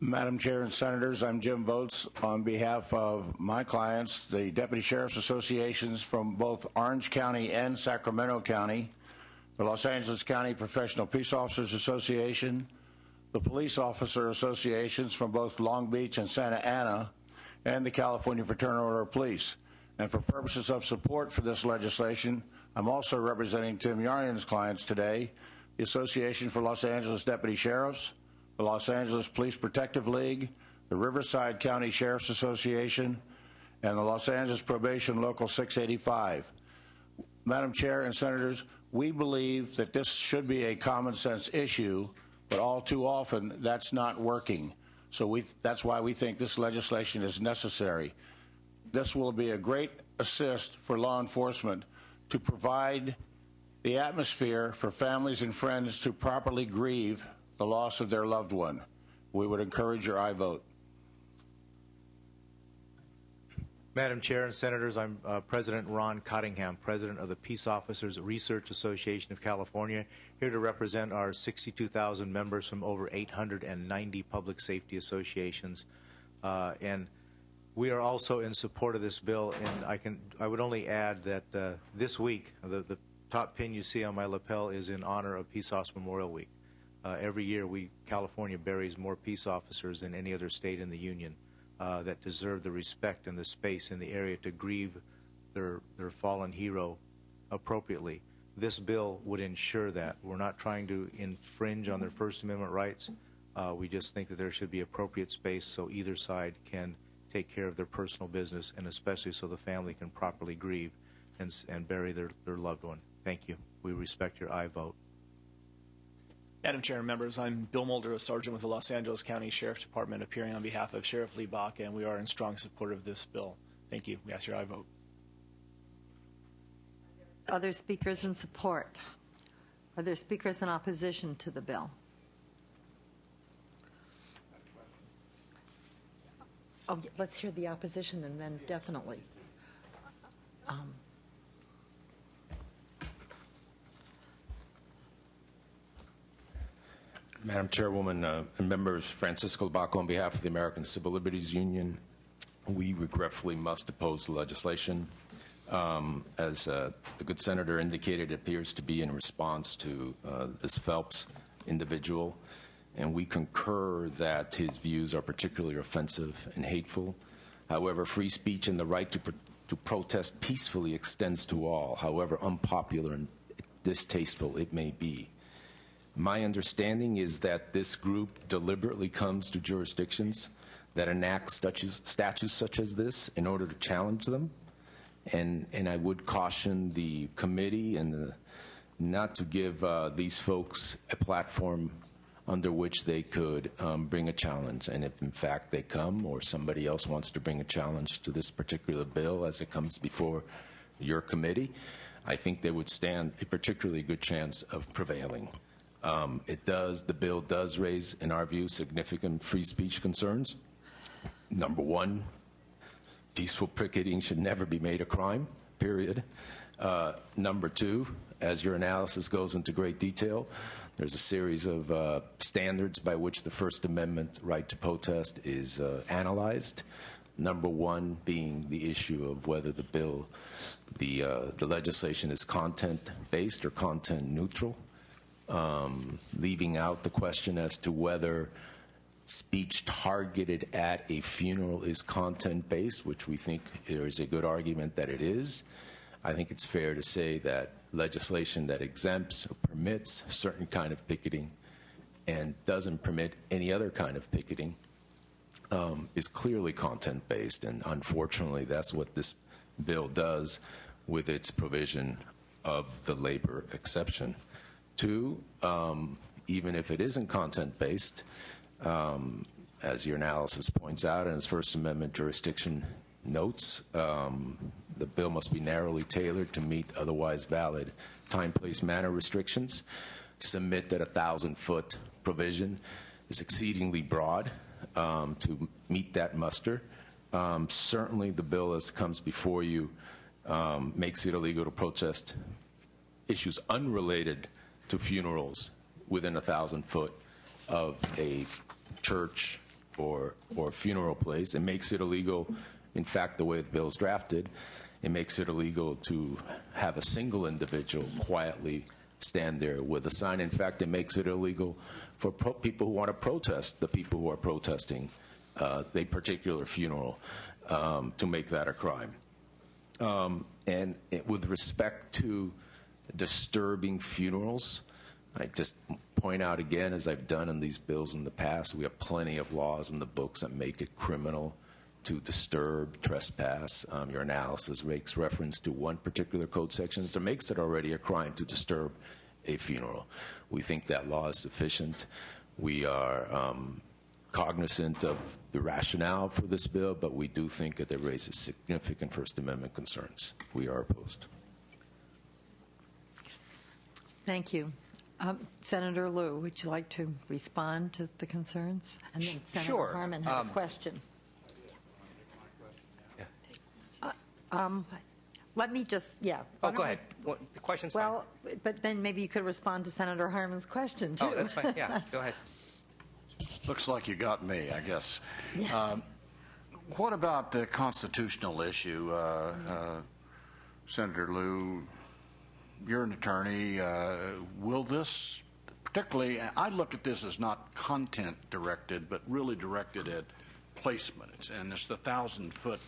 Madam Chair and Senators, I'm Jim Votes. On behalf of my clients, the Deputy Sheriff's Associations from both Orange County and Sacramento County, the Los Angeles County Professional Peace Officers Association, the Police Officer Associations from both Long Beach and Santa Ana, and the California Fraternal Order of Police. And for purposes of support for this legislation, I'm also representing Tim Yarian's clients today, the Association for Los Angeles Deputy Sheriffs, the Los Angeles Police Protective League, the Riverside County Sheriff's Association, and the Los Angeles Probation Local 685. Madam Chair and Senators, we believe that this should be a common sense issue, but all too often that's not working. So that's why we think this legislation is necessary. This will be a great assist for law enforcement to provide the atmosphere for families and friends to properly grieve the loss of their loved one. We would encourage your aye vote. Madam Chair and Senators, I'm President Ron Cottingham, President of the Peace Officers Research Association of California, here to represent our 62,000 members from over 890 public safety associations. And we are also in support of this bill, and I would only add that this week, the top pin you see on my lapel is in honor of Peace Officer Memorial Week. Every year, California buries more peace officers than any other state in the Union that deserve the respect and the space in the area to grieve their fallen hero appropriately. This bill would ensure that. We're not trying to infringe on their First Amendment rights. We just think that there should be appropriate space so either side can take care of their personal business, and especially so the family can properly grieve and bury their loved one. Thank you. We respect your aye vote. Madam Chair and members, I'm Bill Mulder, a sergeant with the Los Angeles County Sheriff's Department, appearing on behalf of Sheriff Lee Baca, and we are in strong support of this bill. Thank you. We ask your aye vote. Other speakers in support? Are there speakers in opposition to the bill? Oh, let's hear the opposition and then definitely. Madam Chairwoman and members, Francisco Baca on behalf of the American Civil Liberties Union. We regretfully must oppose the legislation. As the good senator indicated, it appears to be in response to this Phelps individual, and we concur that his views are particularly offensive and hateful. However, free speech and the right to protest peacefully extends to all, however unpopular and distasteful it may be. My understanding is that this group deliberately comes to jurisdictions that enact statutes such as this in order to challenge them. And I would caution the committee and not to give these folks a platform under which they could bring a challenge. And if, in fact, they come or somebody else wants to bring a challenge to this particular bill as it comes before your committee, I think they would stand a particularly good chance of prevailing. The bill does raise, in our view, significant free speech concerns. Number one, peaceful picketing should never be made a crime, period. Number two, as your analysis goes into great detail, there's a series of standards by which the First Amendment right to protest is analyzed. Number one being the issue of whether the bill, the legislation is content-based or content-neutral. Leaving out the question as to whether speech targeted at a funeral is content-based, which we think there is a good argument that it is. I think it's fair to say that legislation that exempts or permits certain kind of picketing and doesn't permit any other kind of picketing is clearly content-based, and unfortunately that's what this bill does with its provision of the labor exception. Two, even if it isn't content-based, as your analysis points out and as First Amendment jurisdiction notes, the bill must be narrowly tailored to meet otherwise valid time, place, manner restrictions. Submit that a 1,000-foot provision is exceedingly broad to meet that muster. Certainly the bill as comes before you makes it illegal to protest issues unrelated to funerals within 1,000 foot of a church or funeral place. It makes it illegal, in fact, the way the bill is drafted, it makes it illegal to have a single individual quietly stand there with a sign. In fact, it makes it illegal for people who want to protest the people who are protesting a particular funeral to make that a crime. And with respect to disturbing funerals, I just point out again, as I've done in these bills in the past, we have plenty of laws in the books that make it criminal to disturb, trespass. Your analysis makes reference to one particular code section. It makes it already a crime to disturb a funeral. We think that law is sufficient. We are cognizant of the rationale for this bill, but we do think that it raises significant First Amendment concerns. We are opposed. Thank you. Senator Liu, would you like to respond to the concerns? And then Senator Sure. Harman had a question. Let me just, Oh, go ahead. Well, the question's fine. But then maybe you could respond to Senator Harman's question, too. Oh, that's fine. Yeah, go ahead. Looks like you got me, I guess. What about the constitutional issue? Senator Liu, you're an attorney. Will this, particularly, I look at this as not content directed, but really directed at placement, and it's the 1,000-foot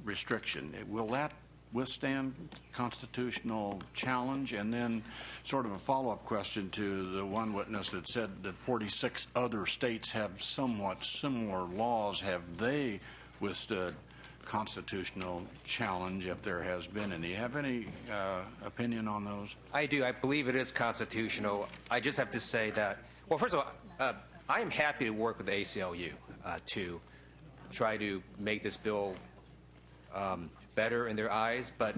restriction. Will that withstand constitutional challenge? And then sort of a follow-up question to the one witness that said that 46 other states have somewhat similar laws. Have they withstood constitutional challenge, if there has been any? Have any opinion on those? I do. I believe it is constitutional. I just have to say that, well, first of all, I am happy to work with the ACLU to try to make this bill better in their eyes. But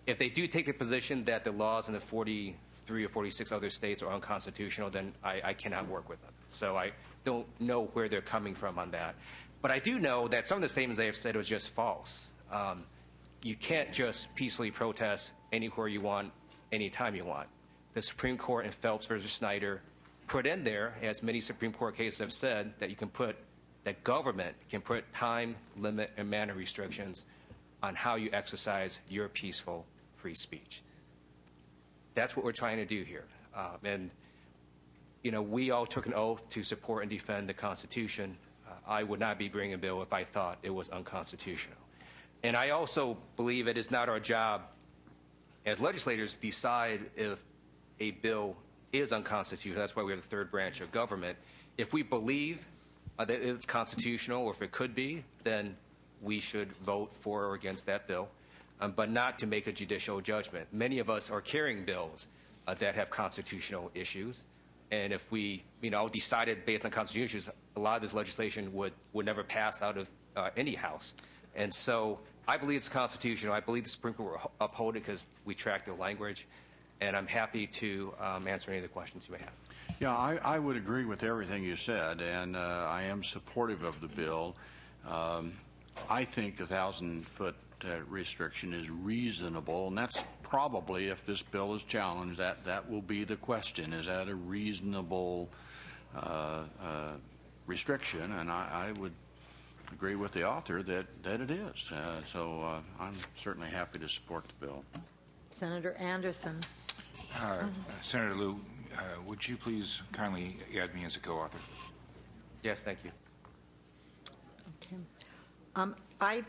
if they do take the position that the laws in the 43 or 46 other states are unconstitutional, then I cannot work with them. So I don't know where they're coming from on that. But I do know that some of the statements they have said was just false. You can't just peacefully protest anywhere you want, anytime you want. The Supreme Court in Phelps versus Snyder put in there, as many Supreme Court cases have said, that you can put, that government can put time, limit, and manner restrictions on how you exercise your peaceful free speech. That's what we're trying to do here. And, you know, we all took an oath to support and defend the Constitution. I would not be bringing a bill if I thought it was unconstitutional. And I also believe it is not our job as legislators to decide if a bill is unconstitutional. That's why we have the third branch of government. If we believe that it's constitutional, or if it could be, then we should vote for or against that bill, but not to make a judicial judgment. Many of us are carrying bills that have constitutional issues. And if we, decided based on constitutional issues, a lot of this legislation would never pass out of any house. And so I believe it's constitutional. I believe the Supreme Court will uphold it because we track the language. And I'm happy to answer any of the questions you may have. Yeah, I would agree with everything you said, and I am supportive of the bill. I think a 1,000-foot restriction is reasonable, and that's probably, if this bill is challenged, that will be the question. Is that a reasonable restriction? And I would agree with the author that it is. So I'm certainly happy to support the bill. Senator Anderson. Senator Liu, would you please kindly add me as a co-author? Yes, thank you. Okay. I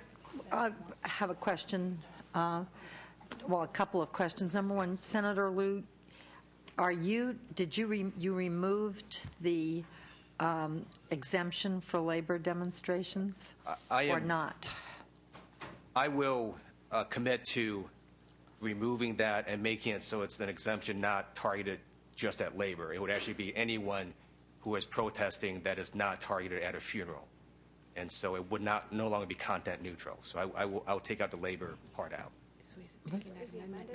have a question Well, a couple of questions. Number one, Senator Liu, you removed the exemption for labor demonstrations or not? I will commit to removing that and making it so it's an exemption not targeted just at labor. It would actually be anyone who is protesting that is not targeted at a funeral. And so it would no longer be content neutral. So I'll take out the labor part out. So he's taking that amendment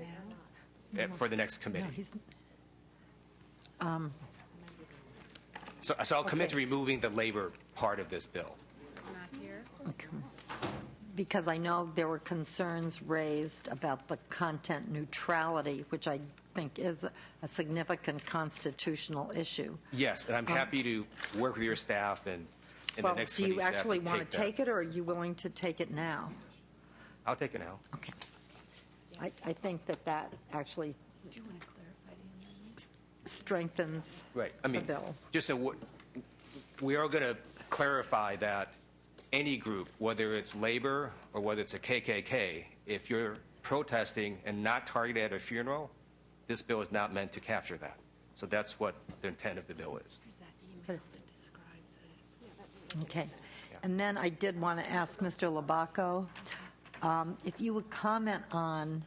now? For the next committee. No, So I'll commit to removing the labor part of this bill. Not here? Okay. Because I know there were concerns raised about the content neutrality, which I think is a significant constitutional issue. Yes, and I'm happy to work with your staff and the next do committee you staff actually to want take to that. take it, or are you willing to take it now? I'll take it now. Okay. I think that actually Do you want to clarify the amendment? strengthens Right. I mean, the bill. just so we are going to clarify that any group, whether it's labor or whether it's a KKK, if you're protesting and not targeted at a funeral, this bill is not meant to capture that. So that's what the intent of the bill is. Okay. And then I did want to ask Mr. Labacco if you would comment on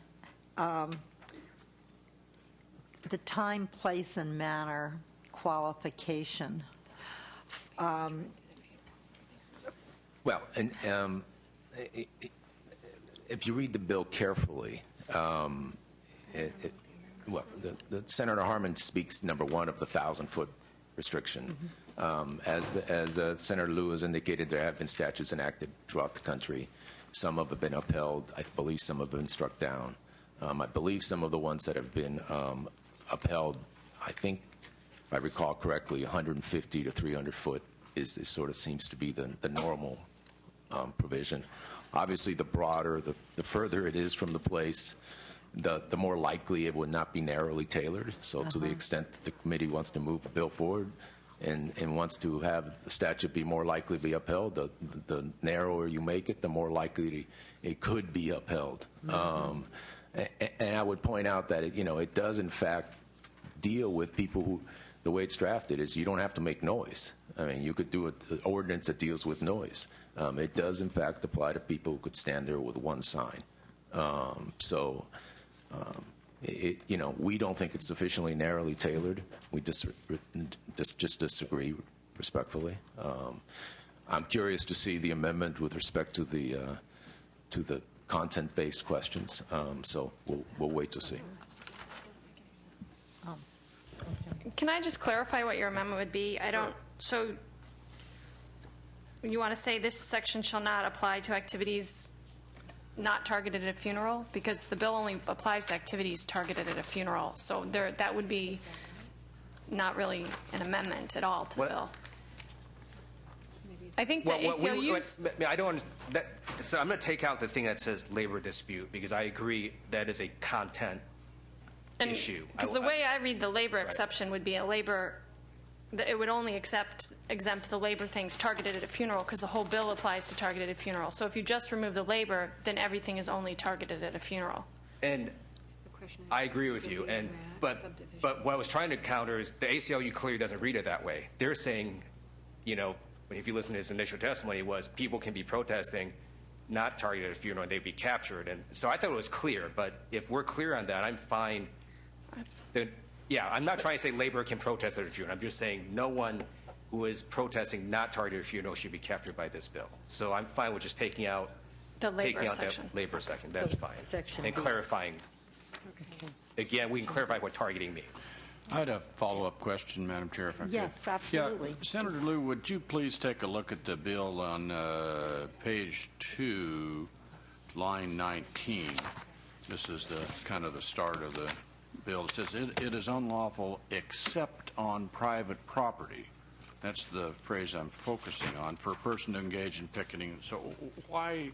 the time, place, and manner qualification. Well, and if you read the bill carefully, Senator Harman speaks, number one, of the 1,000-foot restriction. As Senator Liu has indicated, there have been statutes enacted throughout the country. Some have been upheld. I believe some have been struck down. I believe some of the ones that have been upheld, I think, if I recall correctly, 150 to 300 foot is sort of seems to be the normal provision. Obviously, the broader, the further it is from the place, the more likely it would not be narrowly tailored. So to the extent that the committee wants to move the bill forward and wants to have the statute be more likely to be upheld, the narrower you make it, the more likely it could be upheld. And I would point out that it does, in fact, deal with people who, the way it's drafted is you don't have to make noise. I mean, you could do an ordinance that deals with noise. It does, in fact, apply to people who could stand there with one sign. We don't think it's sufficiently narrowly tailored. We just disagree respectfully. I'm curious to see the amendment with respect to the content-based questions. So we'll wait to see. Can I just clarify what your amendment would be? So you want to say this section shall not apply to activities not targeted at a funeral? Because the bill only applies to activities targeted at a funeral. So that would be not really an amendment at all to the bill. I think the ACLU's... I don't. So I'm going to take out the thing that says labor dispute because I agree that is a content issue. Because the way I read the labor exception would be it would only exempt the labor things targeted at a funeral because the whole bill applies to targeted at a funeral. So if you just remove the labor, then everything is only targeted at a funeral. And I agree with you. But what I was trying to counter is the ACLU clearly doesn't read it that way. They're saying, if you listen to his initial testimony, was people can be protesting not targeted at a funeral and they'd be captured. And so I thought it was clear. But if we're clear on that, I'm fine. I'm not trying to say labor can protest at a funeral. I'm just saying no one who is protesting not targeted at a funeral should be captured by this bill. So I'm fine with just taking out the labor section. That labor section. That's fine. And clarifying. Again, we can clarify what targeting means. I had a follow-up question, Madam Chair, if I could. Yes, absolutely. Yeah, Senator Liu, would you please take a look at the bill on page 2, line 19. This is the start of the bill. It says it is unlawful except on private property. That's the phrase I'm focusing on, for a person to engage in picketing. So why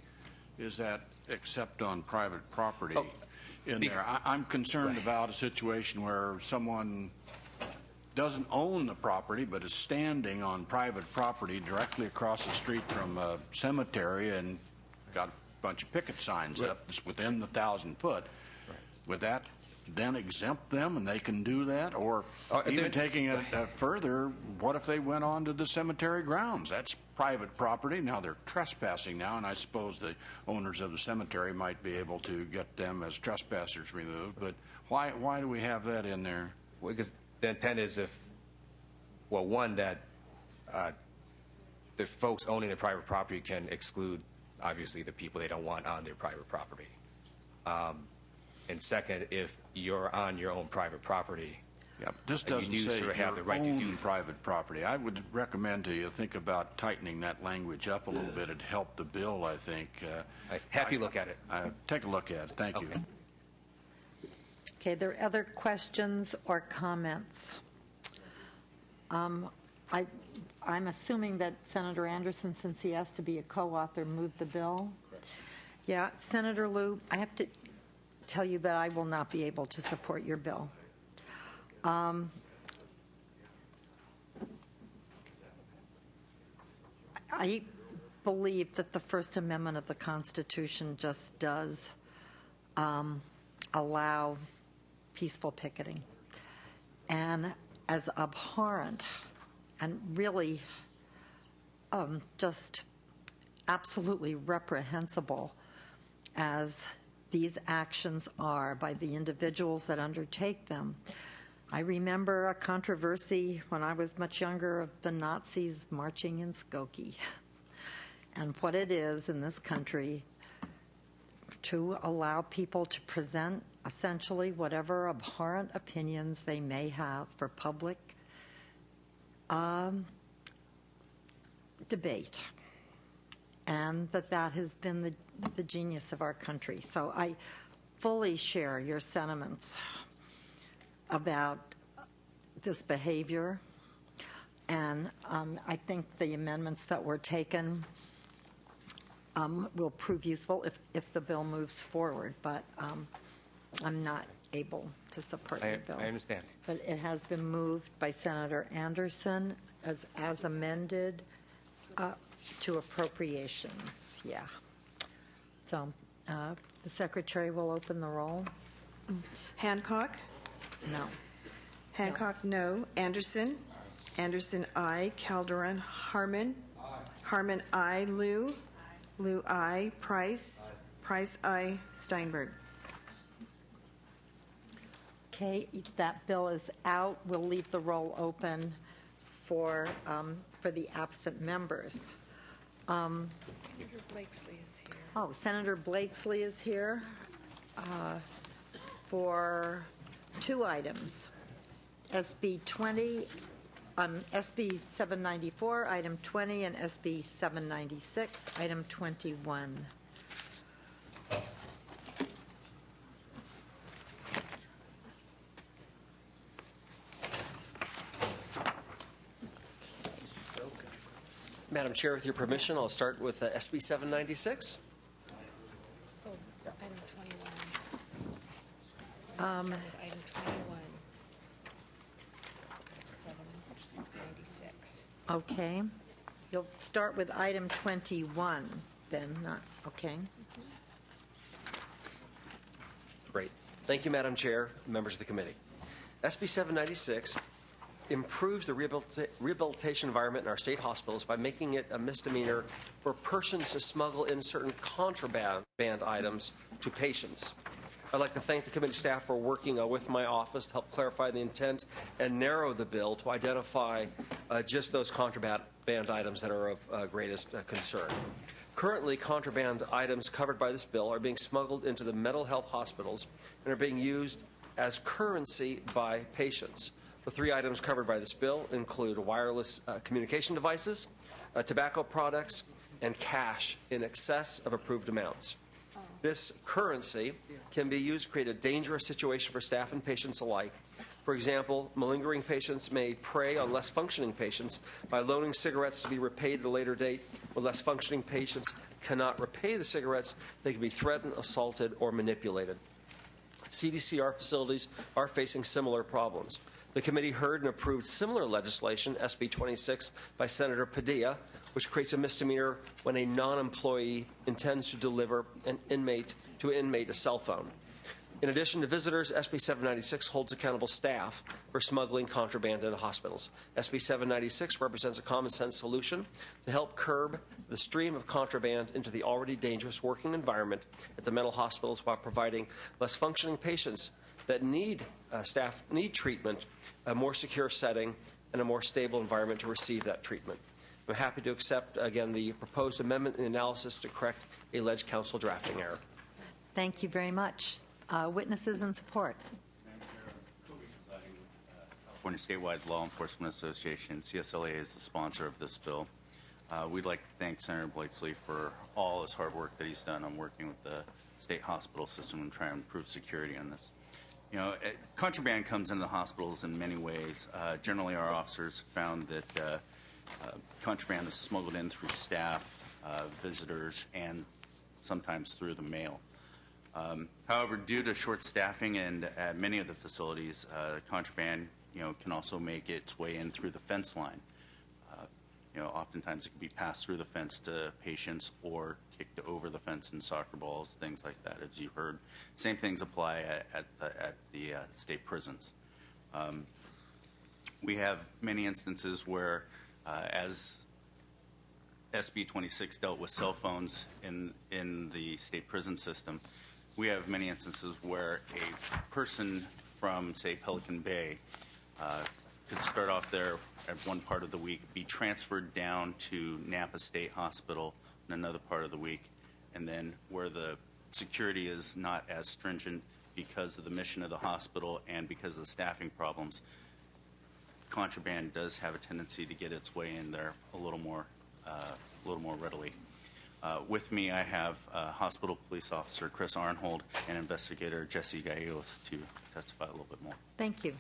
is that except on private property in there? I'm concerned about a situation where someone doesn't own the property but is standing on private property directly across the street from a cemetery and got bunch of picket signs up that's within the 1,000 foot. Would that then exempt them and they can do that? Or even taking it further, what if they went on to the cemetery grounds? That's private property. Now they're trespassing now, and I suppose the owners of the cemetery might be able to get them as trespassers removed. But why do we have that in there? Well, because the intent is that the folks owning the private property can exclude, obviously, the people they don't want on their private property. And second, if you're on your own private property, this doesn't you do say sort of have the your right to own do private property. I would recommend to you think about tightening that language up a little bit. It'd help the bill, I think. Happy look at it. Take a look at it. Thank you. Okay, there are other questions or comments? I'm assuming that Senator Anderson, since he has to be a co-author, moved the bill. Yeah, Senator Liu, I have to tell you that I will not be able to support your bill. I believe that the First Amendment of the Constitution just does allow peaceful picketing. And as abhorrent and really just absolutely reprehensible as these actions are by the individuals that undertake them. I remember a controversy when I was much younger of the Nazis marching in Skokie, and what it is in this country to allow people to present essentially whatever abhorrent opinions they may have for public debate, and that has been the genius of our country. So I fully share your sentiments about this behavior, and I think the amendments that were taken will prove useful if the bill moves forward, but I'm not able to support the bill. I understand. But it has been moved by Senator Anderson as amended to appropriations. Yeah. So the Secretary will open the roll. Hancock? No. Hancock, no. Anderson? Anderson, aye. Calderon, Harmon? Harmon, aye. Liu? Liu, aye. Price? Price, aye. Steinberg? Okay, that bill is out. We'll leave the roll open for the absent members. Senator Blakesley is here. Oh, Senator Blakesley is here for two items. SB 794, item 20, and SB 796, item 21. Madam Chair, with your permission, I'll start with SB 796. Oh, item 21. Item 21. 796. Okay. You'll start with item 21 then, not, okay. Great. Thank you, Madam Chair, members of the committee. SB 796 improves the rehabilitation environment in our state hospitals by making it a misdemeanor for persons to smuggle in certain contraband items to patients. I'd like to thank the committee staff for working with my office to help clarify the intent and narrow the bill to identify just those contraband items that are of greatest concern. Currently, contraband items covered by this bill are being smuggled into the mental health hospitals and are being used as currency by patients. The three items covered by this bill include wireless communication devices, tobacco products, and cash in excess of approved amounts. This currency can be used to create a dangerous situation for staff and patients alike. For example, malingering patients may prey on less functioning patients by loaning cigarettes to be repaid at a later date. When less functioning patients cannot repay the cigarettes, they can be threatened, assaulted, or manipulated. CDCR facilities are facing similar problems. The committee heard and approved similar legislation, SB 26, by Senator Padilla, which creates a misdemeanor when a non-employee intends to deliver to an inmate a cell phone. In addition to visitors, SB 796 holds accountable staff for smuggling contraband into hospitals. SB 796 represents a common-sense solution to help curb the stream of contraband into the already dangerous working environment at the mental hospitals while providing less functioning patients that need treatment, a more secure setting, and a more stable environment to receive that treatment. I'm happy to accept, again, the proposed amendment and analysis to correct a alleged council drafting error. Thank you very much. Witnesses in support. California Statewide Law Enforcement Association, CSLA, is the sponsor of this bill. We'd like to thank Senator Blakesley for all his hard work that he's done on working with the state hospital system and trying to improve security on this. You know, contraband comes into the hospitals in many ways. Generally, our officers found that contraband is smuggled in through staff, visitors, and sometimes through the mail. However, due to short staffing and at many of the facilities, contraband, can also make its way in through the fence line. Oftentimes it can be passed through the fence to patients or kicked over the fence in soccer balls, things like that, as you heard. Same things apply at the state prisons. We have many instances where, as SB 26 dealt with cell phones in the state prison system, we have many instances where a person from, say, Pelican Bay could start off there at one part of the week, be transferred down to Napa State Hospital in another part of the week, and then where the security is not as stringent because of the mission of the hospital and because of the staffing problems, contraband does have a tendency to get its way in there a little more readily. With me, I have Hospital Police Officer Chris Arnhold and Investigator Jesse Gallegos to testify a little bit more. Thank you.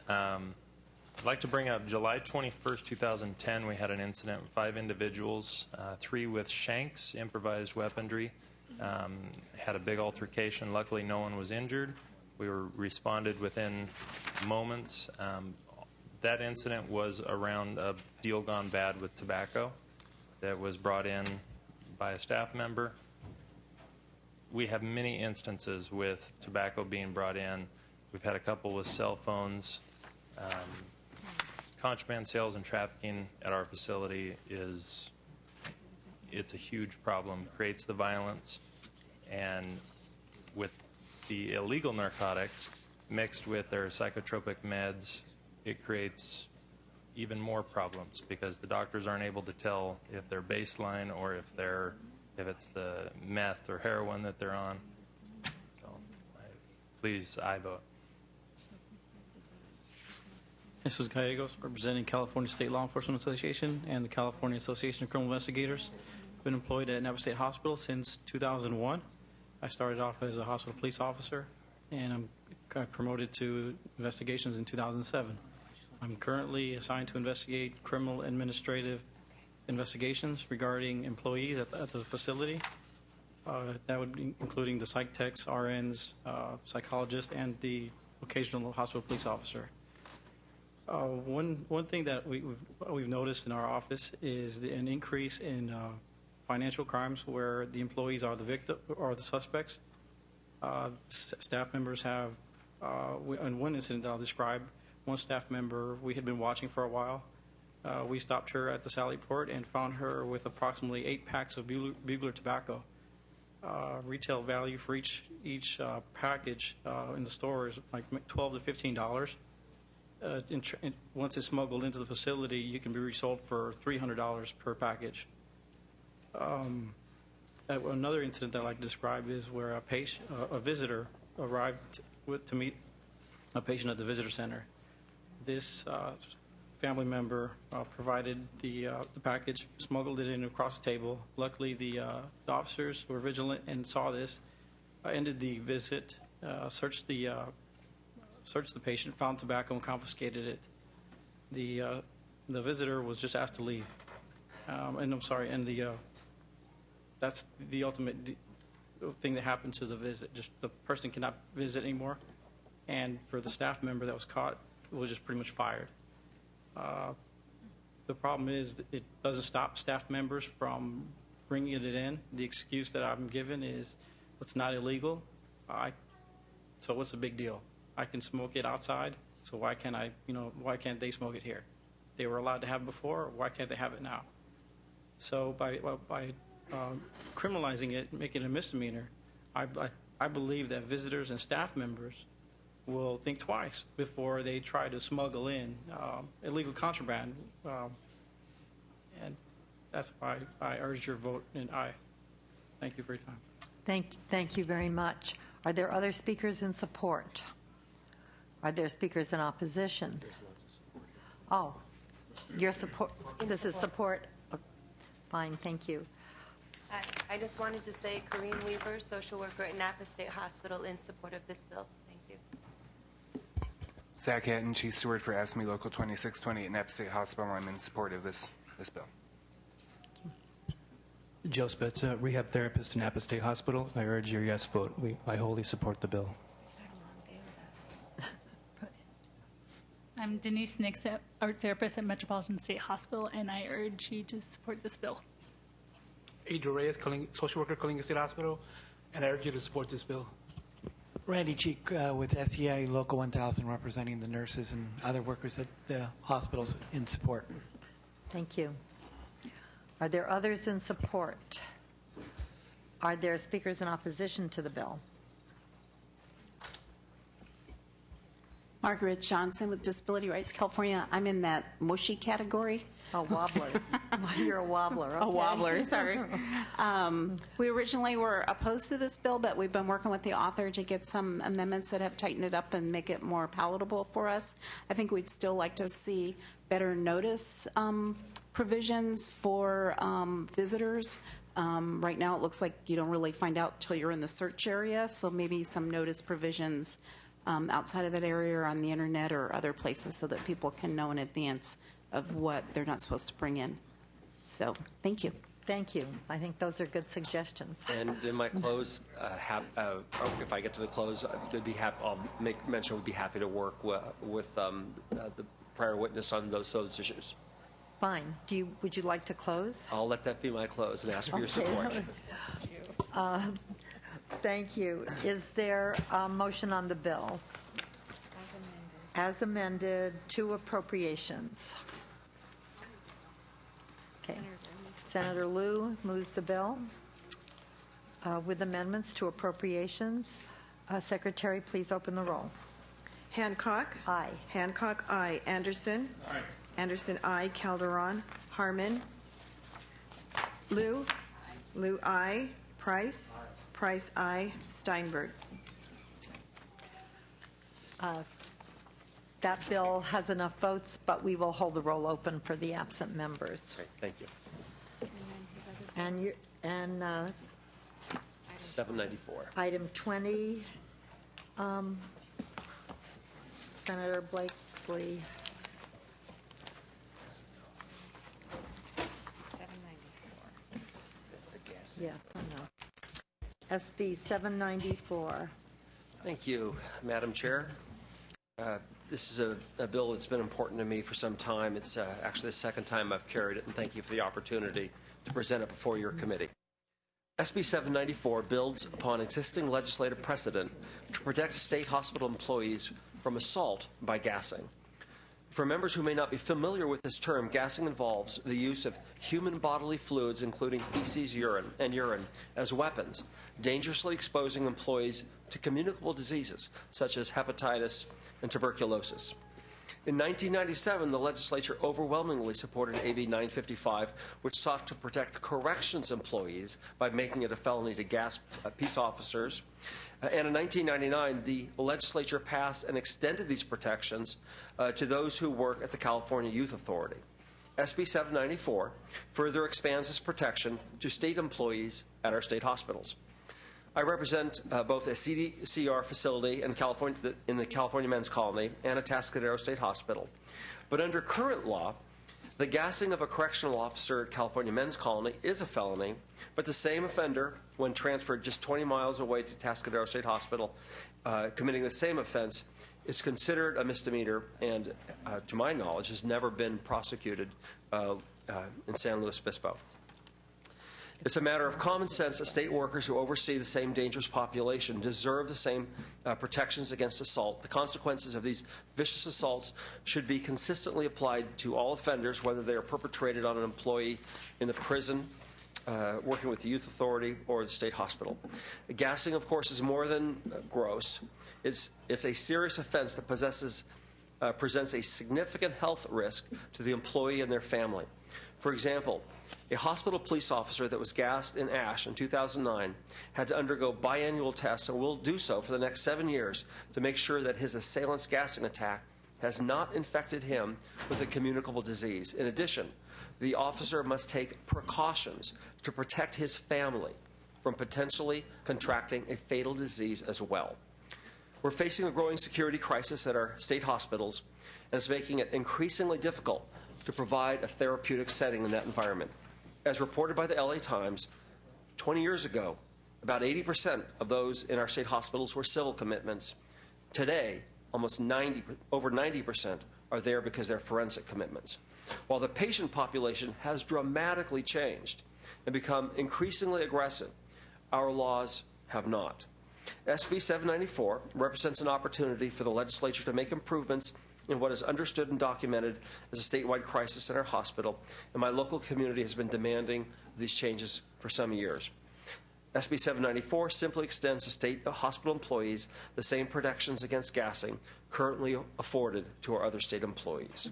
I'd like to bring up July 21st, 2010. We had an incident with 5 individuals, 3 with shanks, improvised weaponry. Had a big altercation. Luckily, no one was injured. We were responded within moments. That incident was around a deal gone bad with tobacco that was brought in by a staff member. We have many instances with tobacco being brought in. We've had a couple with cell phones. Contraband sales and trafficking at our facility it's a huge problem, creates the violence, and with the illegal narcotics mixed with their psychotropic meds, it creates even more problems because the doctors aren't able to tell if they're baseline or if it's the meth or heroin that they're on. So, please, I vote. Jesus Gallegos, representing California State Law Enforcement Association and the California Association of Criminal Investigators. Been employed at Napa State Hospital since 2001. I started off as a hospital police officer, and I'm got promoted to investigations in 2007. I'm currently assigned to investigate criminal administrative investigations regarding employees at the facility. That would be including the psych techs, RNs, psychologists, and the occasional hospital police officer. One thing that we've noticed in our office is an increase in financial crimes where the employees are the victim or the suspects. Staff members have, in one incident that I'll describe, one staff member we had been watching for a while. We stopped her at the Sally Port and found her with approximately 8 packs of Bugler tobacco. Retail value for each package in the store is like $12 to $15. Once it's smuggled into the facility, you can be resold for $300 per package. Another incident that I'd like to describe is where a visitor arrived to meet a patient at the visitor center. This family member provided the package, smuggled it in across the table. Luckily, the officers were vigilant and saw this, ended the visit, searched the patient, found tobacco, and confiscated it. The visitor was just asked to leave, that's the ultimate thing that happened to the visit. Just the person cannot visit anymore, and for the staff member that was caught was just pretty much fired. The problem is that it doesn't stop staff members from bringing it in. The excuse that I'm given is it's not illegal. So what's the big deal? I can smoke it outside, so why can't why can't they smoke it here? They were allowed to have it before, why can't they have it now? So by criminalizing it, making it a misdemeanor, I believe that visitors and staff members will think twice before they try to smuggle in illegal contraband. And that's why I urge your vote and aye. Thank you for your time. Thank you very much. Are there other speakers in support? Are there speakers in opposition? Oh, your support. This is support. Oh, fine, thank you. I just wanted to say Corrine Weaver, social worker at Napa State Hospital, in support of this bill. Thank you. Zach Hatton, Chief Steward for AFSCME Local 2620 at Napa State Hospital. I'm in support of this bill. Joe Spezza, rehab therapist at Napa State Hospital. I urge your yes vote. I wholly support the bill. I'm Denise Nix, art therapist at Metropolitan State Hospital, and I urge you to support this bill. Adriel Reyes, social worker, Coalinga State Hospital, and I urge you to support this bill. Randy Cheek with SEA Local 1000, representing the nurses and other workers at the hospitals in support. Thank you. Are there others in support? Are there speakers in opposition to the bill? Margaret Johnson with Disability Rights California. I'm in that mushy category. A wobbler. You're a wobbler. Okay. A wobbler, sorry. We originally were opposed to this bill, but we've been working with the author to get some amendments that have tightened it up and make it more palatable for us. I think we'd still like to see better notice provisions for visitors. Right now it looks like you don't really find out till you're in the search area, so maybe some notice provisions outside of that area or on the internet or other places so that people can know in advance of what they're not supposed to bring in. So, thank you. Thank you. I think those are good suggestions. And in my close, if I get to the close, I'll make mention we'd be happy to work with the prior witness on those issues. Fine. Would you like to close? I'll let that be my close and ask for your support. Thank you. Is there a motion on the bill? As amended to appropriations. Okay. Senator Liu moves the bill with amendments to appropriations. Secretary, please open the roll. Hancock. Aye. Hancock, aye. Anderson. Aye. Anderson, aye. Calderon. Harmon. Liu. Liu, aye. Price. Price, aye. Steinberg. That bill has enough votes, but we will hold the roll open for the absent members. Great, thank you. And 794. Item 20, Senator Blakesley. 794. Yes, I know. SB 794. Thank you, Madam Chair. This is a bill that's been important to me for some time. It's actually the second time I've carried it, and thank you for the opportunity to present it before your committee. SB 794 builds upon existing legislative precedent to protect state hospital employees from assault by gassing. For members who may not be familiar with this term, gassing involves the use of human bodily fluids, including feces, urine, as weapons, dangerously exposing employees to communicable diseases such as hepatitis and tuberculosis. In 1997, the legislature overwhelmingly supported AB 955, which sought to protect corrections employees by making it a felony to gas peace officers. And in 1999, the legislature passed and extended these protections to those who work at the California Youth Authority. SB 794 further expands this protection to state employees at our state hospitals. I represent both a CDCR facility in the California Men's Colony and a Atascadero State Hospital. But under current law, the gassing of a correctional officer at California Men's Colony is a felony, but the same offender, when transferred just 20 miles away to Atascadero State Hospital, committing the same offense, is considered a misdemeanor and, to my knowledge, has never been prosecuted in San Luis Obispo. It's a matter of common sense that state workers who oversee the same dangerous population deserve the same protections against assault. The consequences of these vicious assaults should be consistently applied to all offenders, whether they are perpetrated on an employee in the prison, working with the youth authority, or the state hospital. Gassing, of course, is more than gross. It's a serious offense that presents a significant health risk to the employee and their family. For example, a hospital police officer that was gassed in Ash in 2009 had to undergo biannual tests and will do so for the next 7 years to make sure that his assailant's gassing attack has not infected him with a communicable disease. In addition, the officer must take precautions to protect his family from potentially contracting a fatal disease as well. We're facing a growing security crisis at our state hospitals, and it's making it increasingly difficult to provide a therapeutic setting in that environment. As reported by the LA Times, 20 years ago, about 80% of those in our state hospitals were civil commitments. Today, over 90% are there because they're forensic commitments. While the patient population has dramatically changed and become increasingly aggressive, our laws have not. SB 794 represents an opportunity for the legislature to make improvements in what is understood and documented as a statewide crisis in our hospital, and my local community has been demanding these changes for some years. SB 794 simply extends to state hospital employees the same protections against gassing currently afforded to our other state employees.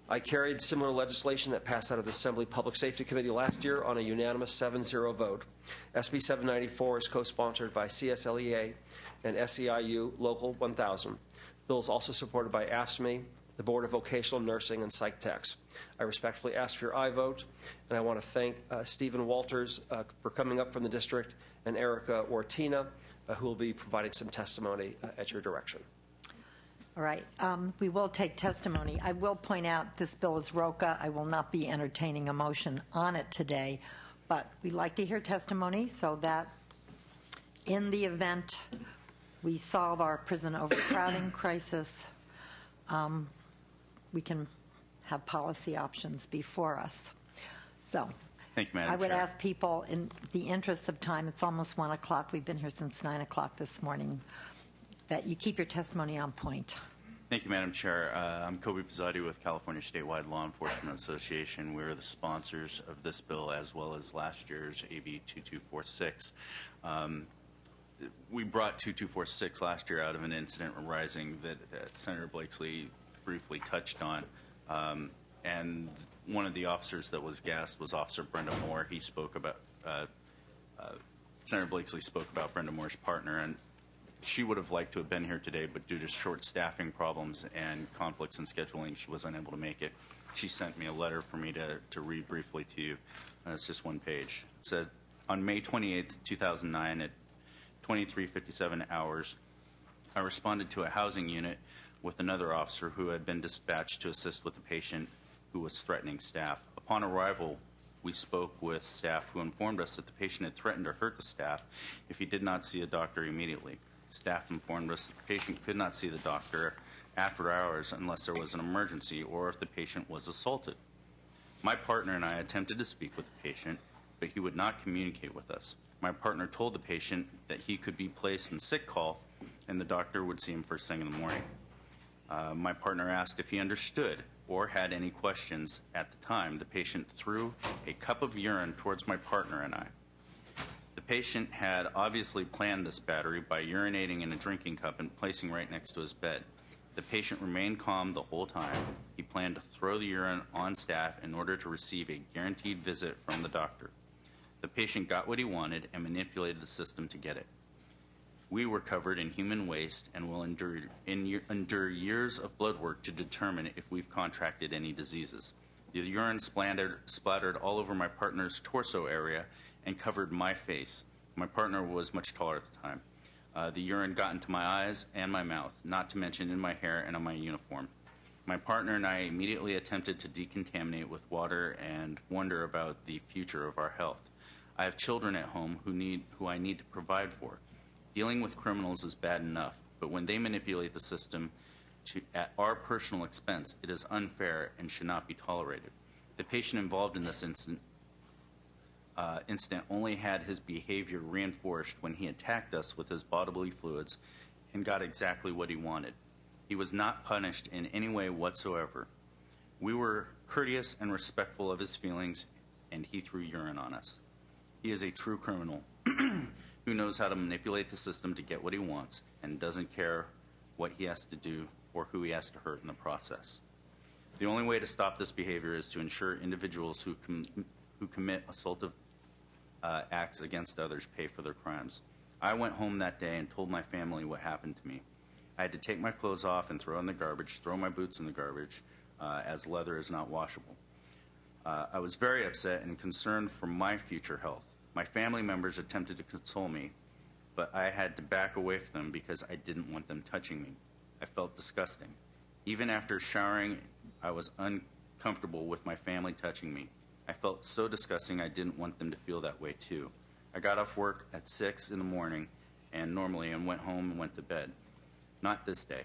I carried similar legislation that passed out of the Assembly Public Safety Committee last year on a unanimous 7-0 vote. SB 794 is co-sponsored by CSLEA and SEIU Local 1000. The bill is also supported by AFSCME, the Board of Vocational Nursing, and Psych Techs. I respectfully ask for your aye vote, and I want to thank Stephen Walters for coming up from the district, and Erica Ortina, who will be providing some testimony at your direction. All right. We will take testimony. I will point out this bill is ROCA. I will not be entertaining a motion on it today, but we like to hear testimony so that in the event we solve our prison overcrowding crisis, we can have policy options before us. So thank you, Madam I would Chair. ask people, in the interest of time, it's almost 1 o'clock. We've been here since 9 o'clock this morning, that you keep your testimony on point. Thank you, Madam Chair. I'm Kobe Pizzati with California Statewide Law Enforcement Association. We're the sponsors of this bill as well as last year's AB 2246. We brought 2246 last year out of an incident arising that Senator Blakeslee briefly touched on. And one of the officers that was gassed was Officer Brenda Moore. He spoke about, Senator Blakeslee spoke about Brenda Moore's partner, and she would have liked to have been here today, but due to short staffing problems and conflicts in scheduling, she was unable to make it. She sent me a letter for me to read briefly to you. It's just one page. It says, on May 28th, 2009, at 23:57 hours, I responded to a housing unit with another officer who had been dispatched to assist with a patient who was threatening staff. Upon arrival, we spoke with staff who informed us that the patient had threatened to hurt the staff if he did not see a doctor immediately. Staff informed us that the patient could not see the doctor after hours unless there was an emergency or if the patient was assaulted. My partner and I attempted to speak with the patient, but he would not communicate with us. My partner told the patient that he could be placed in sick call and the doctor would see him first thing in the morning. My partner asked if he understood or had any questions. At the time, the patient threw a cup of urine towards my partner and I. The patient had obviously planned this battery by urinating in a drinking cup and placing right next to his bed. The patient remained calm the whole time. He planned to throw the urine on staff in order to receive a guaranteed visit from the doctor. The patient got what he wanted and manipulated the system to get it. We were covered in human waste and will endure years of blood work to determine if we've contracted any diseases. The urine splattered all over my partner's torso area and covered my face. My partner was much taller at the time. The urine got into my eyes and my mouth, not to mention in my hair and on my uniform. My partner and I immediately attempted to decontaminate with water and wonder about the future of our health. I have children at home who I need to provide for. Dealing with criminals is bad enough, but when they manipulate the system at our personal expense, it is unfair and should not be tolerated. The patient involved in this incident only had his behavior reinforced when he attacked us with his bodily fluids and got exactly what he wanted. He was not punished in any way whatsoever. We were courteous and respectful of his feelings, and he threw urine on us. He is a true criminal who knows how to manipulate the system to get what he wants and doesn't care what he has to do or who he has to hurt in the process. The only way to stop this behavior is to ensure individuals who commit assaultive acts against others pay for their crimes. I went home that day and told my family what happened to me. I had to take my clothes off and throw in the garbage, throw my boots in the garbage, as leather is not washable. I was very upset and concerned for my future health. My family members attempted to console me, but I had to back away from them because I didn't want them touching me. I felt disgusting. Even after showering, I was uncomfortable with my family touching me. I felt so disgusting I didn't want them to feel that way too. I got off work at 6 in the morning and went home and went to bed. Not this day.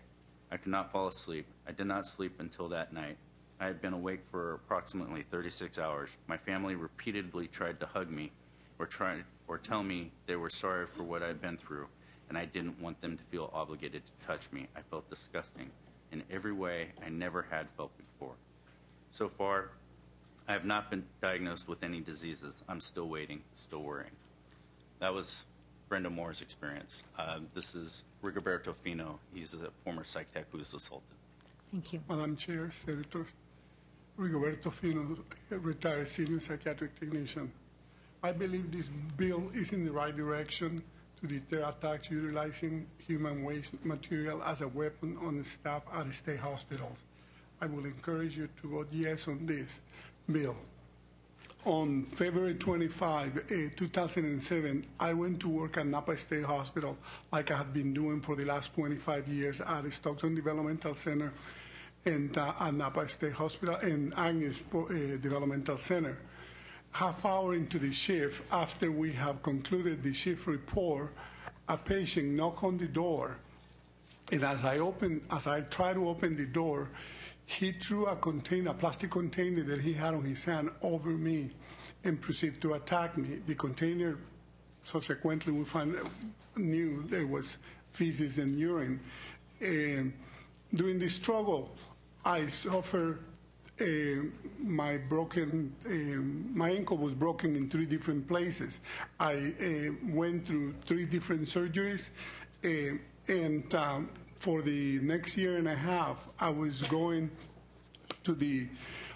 I could not fall asleep. I did not sleep until that night. I had been awake for approximately 36 hours. My family repeatedly tried to hug me or tell me they were sorry for what I had been through, and I didn't want them to feel obligated to touch me. I felt disgusting in every way I never had felt before. So far, I have not been diagnosed with any diseases. I'm still waiting, still worrying. That was Brenda Moore's experience. This is Rigoberto Fino. He's a former psych tech who was assaulted. Thank you. Madam Chair, Senators, Rigoberto Fino, retired senior psychiatric technician. I believe this bill is in the right direction to deter attacks utilizing human waste material as a weapon on the staff at state hospitals. I will encourage you to vote yes on this bill. On February 25, 2007, I went to work at Napa State Hospital like I had been doing for the last 25 years at Stockton Developmental Center and at Napa State Hospital and Agnes Developmental Center. Half hour into the shift, after we have concluded the shift report, a patient knocked on the door, and as I tried to open the door, he threw a plastic container that he had on his hand over me and proceeded to attack me. The container, subsequently, we knew there was feces and urine. During the struggle, I suffered my ankle was broken in 3 different places. I went through 3 different surgeries, and for the next year and a half, I was going to the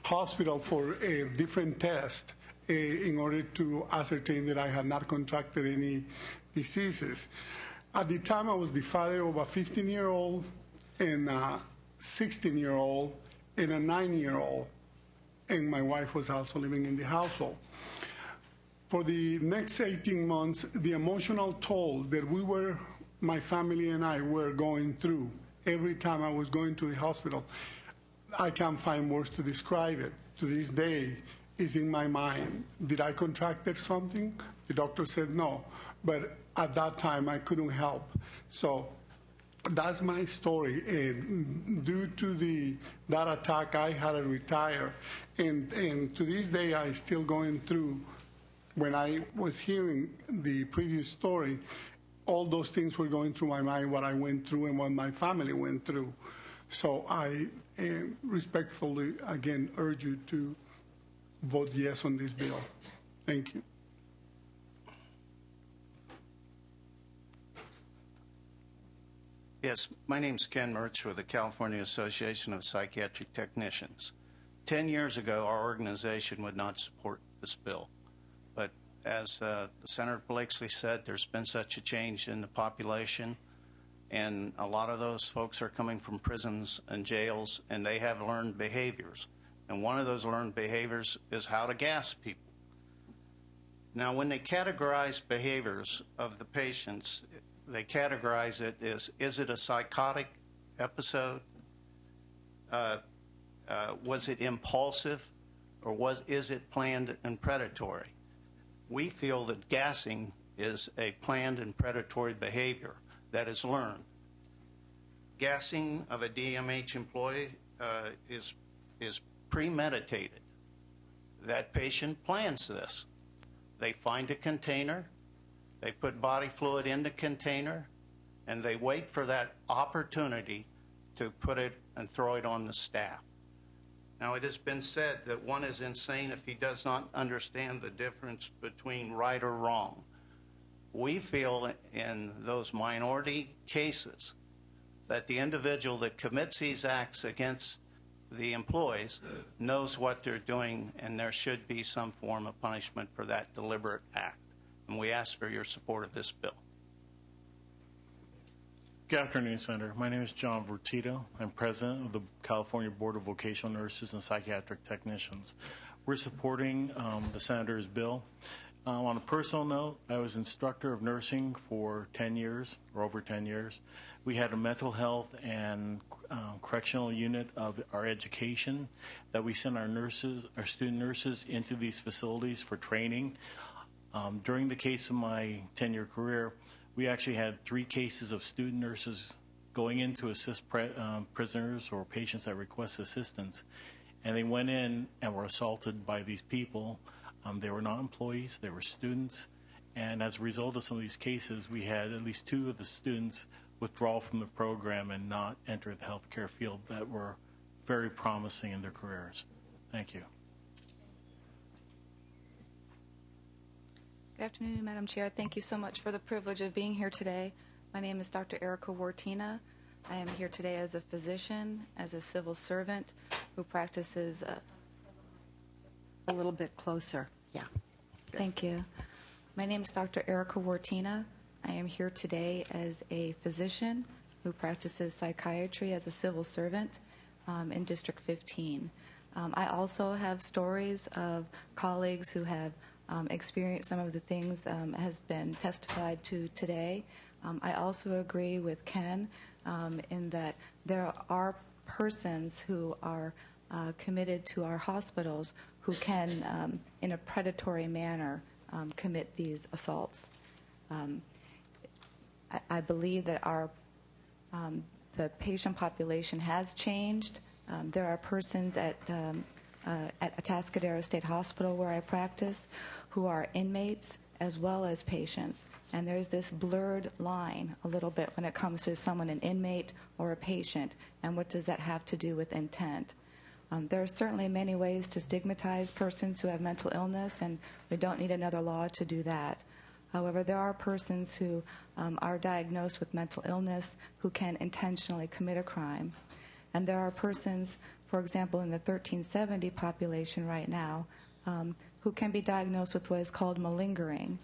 hospital for a different test in order to ascertain that I had not contracted any diseases. At the time, I was the father of a 15-year-old and a 16-year-old and a 9-year-old, and my wife was also living in the household. For the next 18 months, the emotional toll that my family and I were going through every time I was going to the hospital, I can't find words to describe it. To this day, is in my mind. Did I contract something? The doctor said no, but at that time I couldn't help. So that's my story. And due to that attack, I had to retire. And to this day, I'm still going through. When I was hearing the previous story, all those things were going through my mind, what I went through and what my family went through. So I respectfully, again, urge you to vote yes on this bill. Thank you. Yes, my name's Ken Mertz with the California Association of Psychiatric Technicians. 10 years ago, our organization would not support this bill. But as Senator Blakeslee said, there's been such a change in the population, and a lot of those folks are coming from prisons and jails, and they have learned behaviors. And one of those learned behaviors is how to gas people. Now, when they categorize behaviors of the patients, they categorize it as, is it a psychotic episode? Was it impulsive? Or is it planned and predatory? We feel that gassing is a planned and predatory behavior that is learned. gassing of a DMH employee is premeditated. That patient plans this. They find a container, they put body fluid in the container, and they wait for that opportunity to put it and throw it on the staff. Now, it has been said that one is insane if he does not understand the difference between right or wrong. We feel in those minority cases that the individual that commits these acts against the employees knows what they're doing, and there should be some form of punishment for that deliberate act. And we ask for your support of this bill. Good afternoon, Senator. My name is John Vertito. I'm president of the California Board of Vocational Nurses and Psychiatric Technicians. We're supporting the senator's bill. On a personal note, I was instructor of nursing for 10 years, or over 10 years. We had a mental health and correctional unit of our education that we sent our nurses, our student nurses, into these facilities for training. During the case of my 10-year career, we actually had 3 cases of student nurses going in to assist prisoners or patients that request assistance, and they went in and were assaulted by these people. They were not employees, they were students, and as a result of some of these cases, we had at least 2 of the students withdraw from the program and not enter the healthcare field that were very promising in their careers. Thank you. Good afternoon, Madam Chair. Thank you so much for the privilege of being here today. My name is Dr. Erica Wartina. I am here today as a physician, as a civil servant who practices. A little bit closer. Yeah. Thank you. My name is Dr. Erica Wartina. I am here today as a physician who practices psychiatry as a civil servant in District 15. I also have stories of colleagues who have experienced some of the things has been testified to today. I also agree with Ken in that there are persons who are committed to our hospitals who can, in a predatory manner, commit these assaults. I believe that the patient population has changed. There are persons at Atascadero State Hospital, where I practice, who are inmates as well as patients. And there's this blurred line a little bit when it comes to someone, an inmate or a patient, and what does that have to do with intent. There are certainly many ways to stigmatize persons who have mental illness, and we don't need another law to do that. However, there are persons who are diagnosed with mental illness who can intentionally commit a crime. And there are persons, for example, in the 1370 population right now, who can be diagnosed with what is called malingering.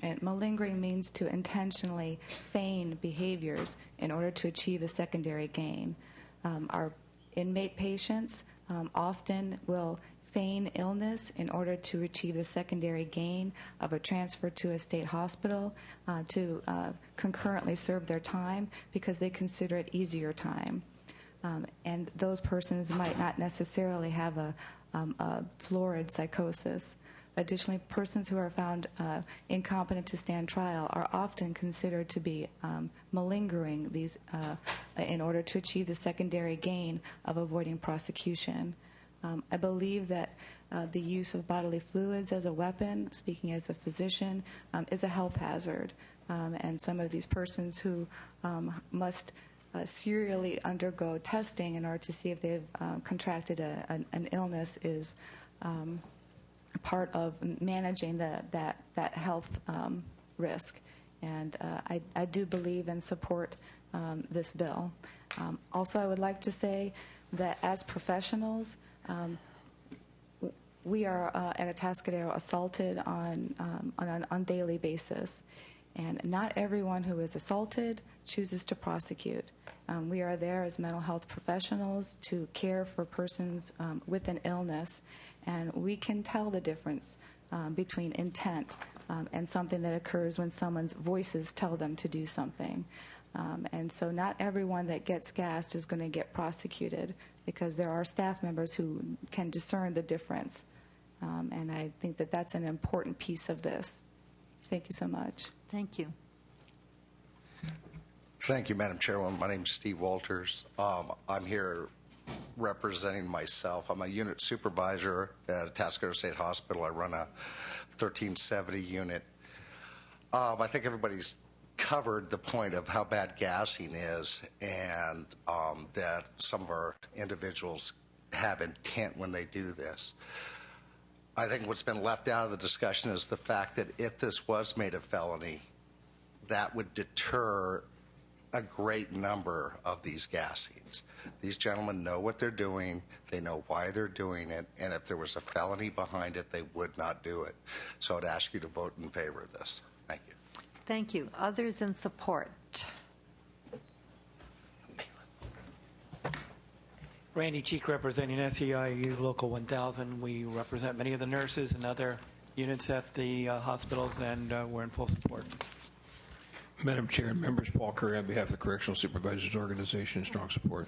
And malingering means to intentionally feign behaviors in order to achieve a secondary gain. Our inmate patients often will feign illness in order to achieve the secondary gain of a transfer to a state hospital to concurrently serve their time because they consider it easier time. And those persons might not necessarily have a florid psychosis. Additionally, persons who are found incompetent to stand trial are often considered to be malingering these in order to achieve the secondary gain of avoiding prosecution. I believe that the use of bodily fluids as a weapon, speaking as a physician, is a health hazard. And some of these persons who must serially undergo testing in order to see if they've contracted an illness is part of managing that health risk. And I do believe and support this bill. Also, I would like to say that as professionals, we are at Atascadero assaulted on a daily basis. And not everyone who is assaulted chooses to prosecute. We are there as mental health professionals to care for persons with an illness, and we can tell the difference between intent and something that occurs when someone's voices tell them to do something. And so not everyone that gets gassed is going to get prosecuted because there are staff members who can discern the difference. And I think that that's an important piece of this. Thank you so much. Thank you. Thank you, Madam Chairwoman. My name is Steve Walters. I'm here representing myself. I'm a unit supervisor at Atascadero State Hospital. I run a 1370 unit. I think everybody's covered the point of how bad gassing is, and that some of our individuals have intent when they do this. I think what's been left out of the discussion is the fact that if this was made a felony, that would deter a great number of these gassings. These gentlemen know what they're doing, they know why they're doing it, and if there was a felony behind it, they would not do it. So I'd ask you to vote in favor of this. Thank you. Thank you. Others in support? Randy Cheek representing SEIU Local 1000. We represent many of the nurses and other units at the hospitals, and we're in full support. Madam Chair and members, Paul Curry on behalf of the Correctional Supervisors Organization, strong support.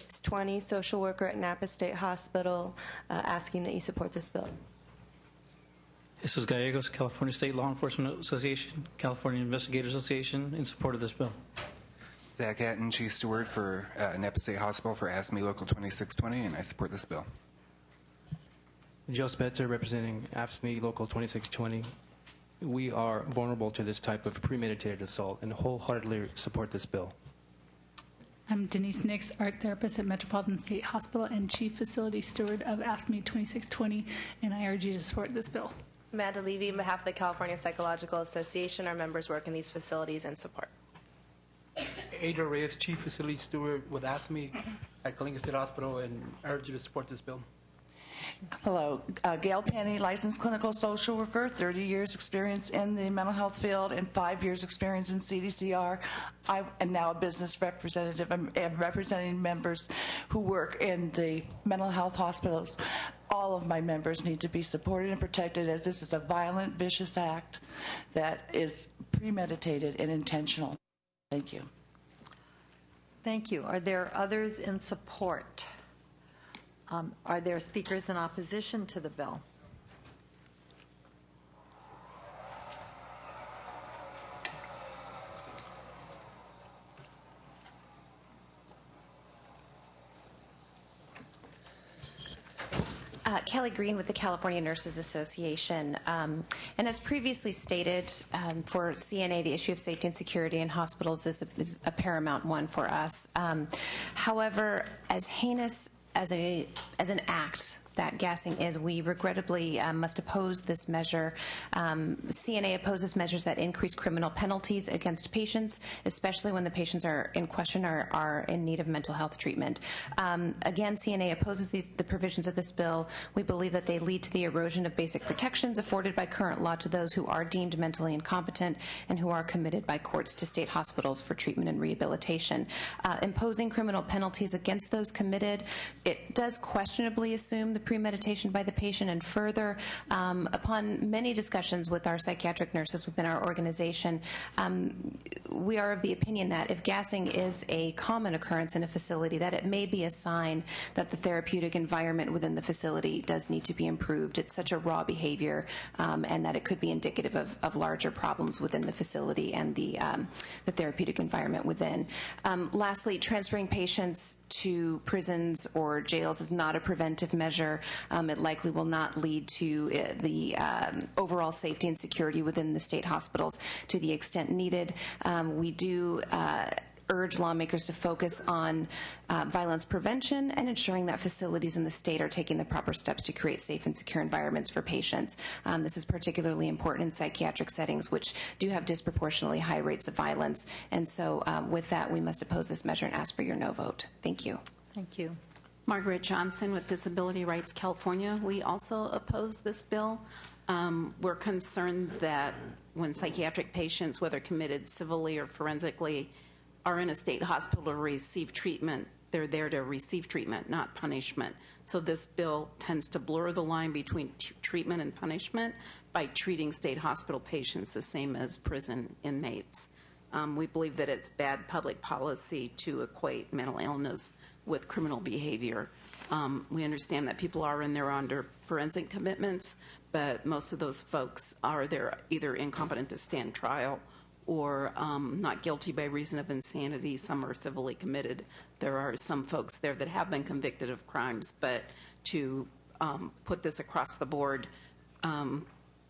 It's 20, social worker at Napa State Hospital, asking that you support this bill. Jesus Gallegos, California State Law Enforcement Association, California Investigators Association, in support of this bill. Zach Hatton, Chief Steward for Napa State Hospital for ASME Local 2620, and I support this bill. Joe Spetzer representing AFSCME Local 2620. We are vulnerable to this type of premeditated assault and wholeheartedly support this bill. I'm Denise Nix, art therapist at Metropolitan State Hospital and Chief Facility Steward of ASME 2620, and I urge you to support this bill. Amanda Levy, on behalf of the California Psychological Association, our members work in these facilities and support. Adriel Reyes, Chief Facility Steward with ASME at Coalinga State Hospital, and I urge you to support this bill. Hello, Gail Penny, licensed clinical social worker, 30 years experience in the mental health field and 5 years experience in CDCR. I am now a business representative. I'm representing members who work in the mental health hospitals. All of my members need to be supported and protected, as this is a violent, vicious act that is premeditated and intentional. Thank you. Thank you. Are there others in support? Are there speakers in opposition to the bill? Kelly Green with the California Nurses Association. And as previously stated, for CNA, the issue of safety and security in hospitals is a paramount one for us. However, as heinous as an act that gassing is, we regrettably must oppose this measure. CNA opposes measures that increase criminal penalties against patients, especially when the patients are in question or are in need of mental health treatment. Again, CNA opposes the provisions of this bill. We believe that they lead to the erosion of basic protections afforded by current law to those who are deemed mentally incompetent and who are committed by courts to state hospitals for treatment and rehabilitation. Imposing criminal penalties against those committed, it does questionably assume the premeditation by the patient, and further, upon many discussions with our psychiatric nurses within our organization, we are of the opinion that if gassing is a common occurrence in a facility, that it may be a sign that the therapeutic environment within the facility does need to be improved. It's such a raw behavior, and that it could be indicative of larger problems within the facility and the therapeutic environment within. Lastly, transferring patients to prisons or jails is not a preventive measure. It likely will not lead to the overall safety and security within the state hospitals to the extent needed. We do urge lawmakers to focus on violence prevention and ensuring that facilities in the state are taking the proper steps to create safe and secure environments for patients. This is particularly important in psychiatric settings, which do have disproportionately high rates of violence. And so with that, we must oppose this measure and ask for your no vote. Thank you. Thank you. Margaret Johnson with Disability Rights California. We also oppose this bill. We're concerned that when psychiatric patients, whether committed civilly or forensically, are in a state hospital to receive treatment, they're there to receive treatment, not punishment. So this bill tends to blur the line between treatment and punishment by treating state hospital patients the same as prison inmates. We believe that it's bad public policy to equate mental illness with criminal behavior. We understand that people are in there under forensic commitments, but most of those folks are there either incompetent to stand trial or not guilty by reason of insanity. Some are civilly committed. There are some folks there that have been convicted of crimes, but to put this across the board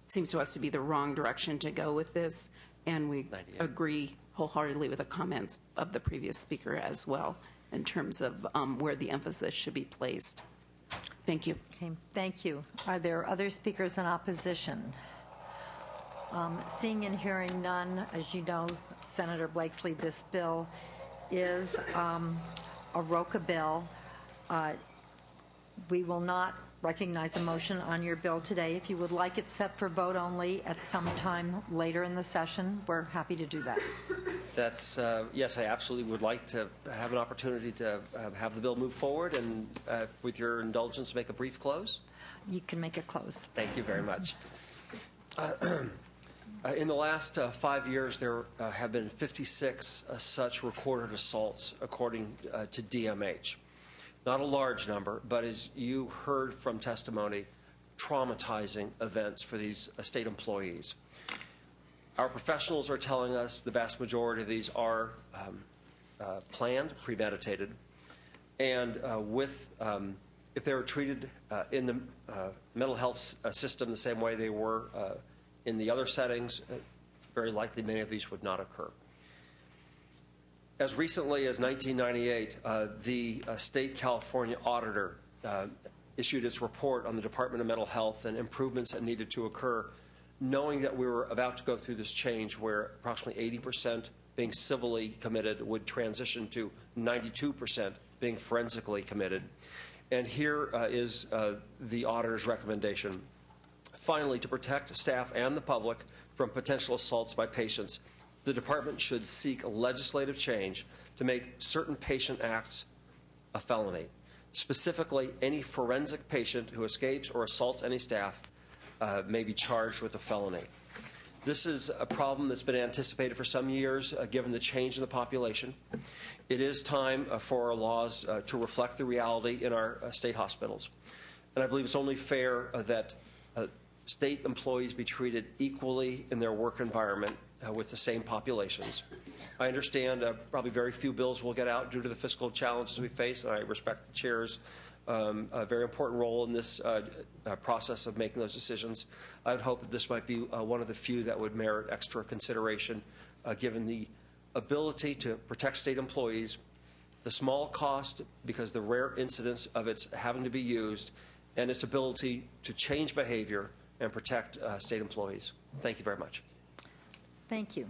seems to us to be the wrong direction to go with this, and we agree wholeheartedly with the comments of the previous speaker as well in terms of where the emphasis should be placed. Thank you. Okay, thank you. Are there other speakers in opposition? Seeing and hearing none, as you know, Senator Blakesley, this bill is a ROCA bill. We will not recognize a motion on your bill today. If you would like it set for vote only at some time later in the session, we're happy to do that. That's, yes, I absolutely would like to have an opportunity to have the bill move forward, and with your indulgence, make a brief close. You can make a close. Thank you very much. In the last 5 years, there have been 56 such recorded assaults, according to DMH. Not a large number, but as you heard from testimony, traumatizing events for these state employees. Our professionals are telling us the vast majority of these are planned, premeditated, and if they were treated in the mental health system the same way they were in the other settings, very likely many of these would not occur. As recently as 1998, the state California auditor issued its report on the Department of Mental Health and improvements that needed to occur, knowing that we were about to go through this change where approximately 80% being civilly committed would transition to 92% being forensically committed. And here is the auditor's recommendation. Finally, to protect staff and the public from potential assaults by patients, the department should seek legislative change to make certain patient acts a felony. Specifically, any forensic patient who escapes or assaults any staff may be charged with a felony. This is a problem that's been anticipated for some years, given the change in the population. It is time for our laws to reflect the reality in our state hospitals. And I believe it's only fair that state employees be treated equally in their work environment with the same populations. I understand probably very few bills will get out due to the fiscal challenges we face, and I respect the chair's a very important role in this process of making those decisions. I would hope that this might be one of the few that would merit extra consideration, given the ability to protect state employees, the small cost because the rare incidence of its having to be used, and its ability to change behavior and protect state employees. Thank you very much. Thank you.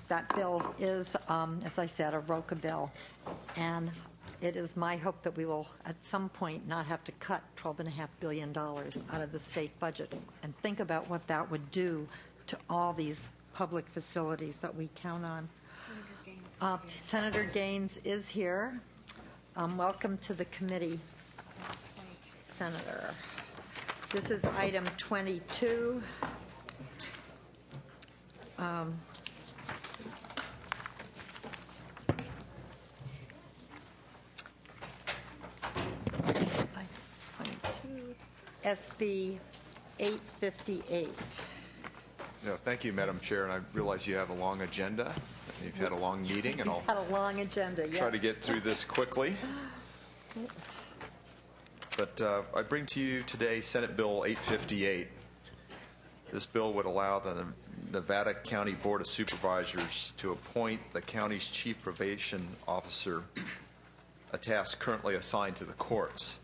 That bill is, as I said, a ROCA bill, and it is my hope that we will at some point not have to cut $12.5 billion out of the state budget, and think about what that would do to all these public facilities that we count on. Senator Gaines is here. Welcome to the committee, Senator. This is item 22. SB 858. No, thank you, Madam Chair, and I realize you have a long agenda. You've had a long meeting, and I'll had a long agenda. Yes. Try to get through this quickly. But I bring to you today Senate Bill 858. This bill would allow the Nevada County Board of Supervisors to appoint the county's chief probation officer, a task currently assigned to the courts.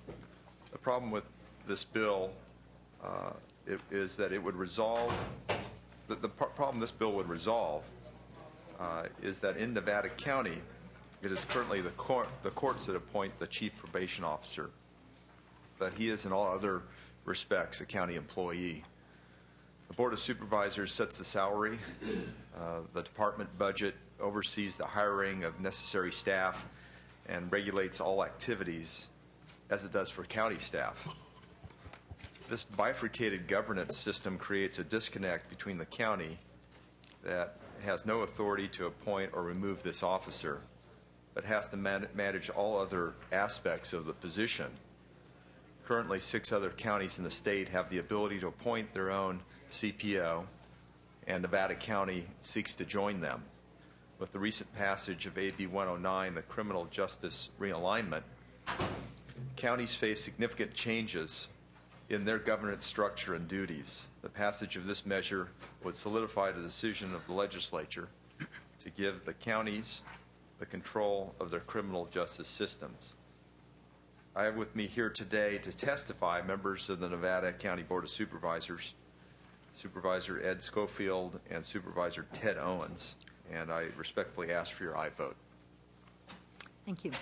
The problem with this bill is that it would resolve, the problem this bill would resolve is that in Nevada County, it is currently the courts that appoint the chief probation officer, but he is in all other respects a county employee. The Board of Supervisors sets the salary, the department budget, oversees the hiring of necessary staff, and regulates all activities as it does for county staff. This bifurcated governance system creates a disconnect between the county that has no authority to appoint or remove this officer, but has to manage all other aspects of the position. Currently, 6 other counties in the state have the ability to appoint their own CPO and Nevada County seeks to join them. With the recent passage of AB 109, the Criminal Justice Realignment, counties face significant changes in their governance structure and duties. The passage of this measure would solidify the decision of the legislature to give the counties the control of their criminal justice systems. I have with me here today to testify members of the Nevada County Board of Supervisors, Supervisor Ed Schofield and Supervisor Ted Owens, and I respectfully ask for your aye vote. Thank you.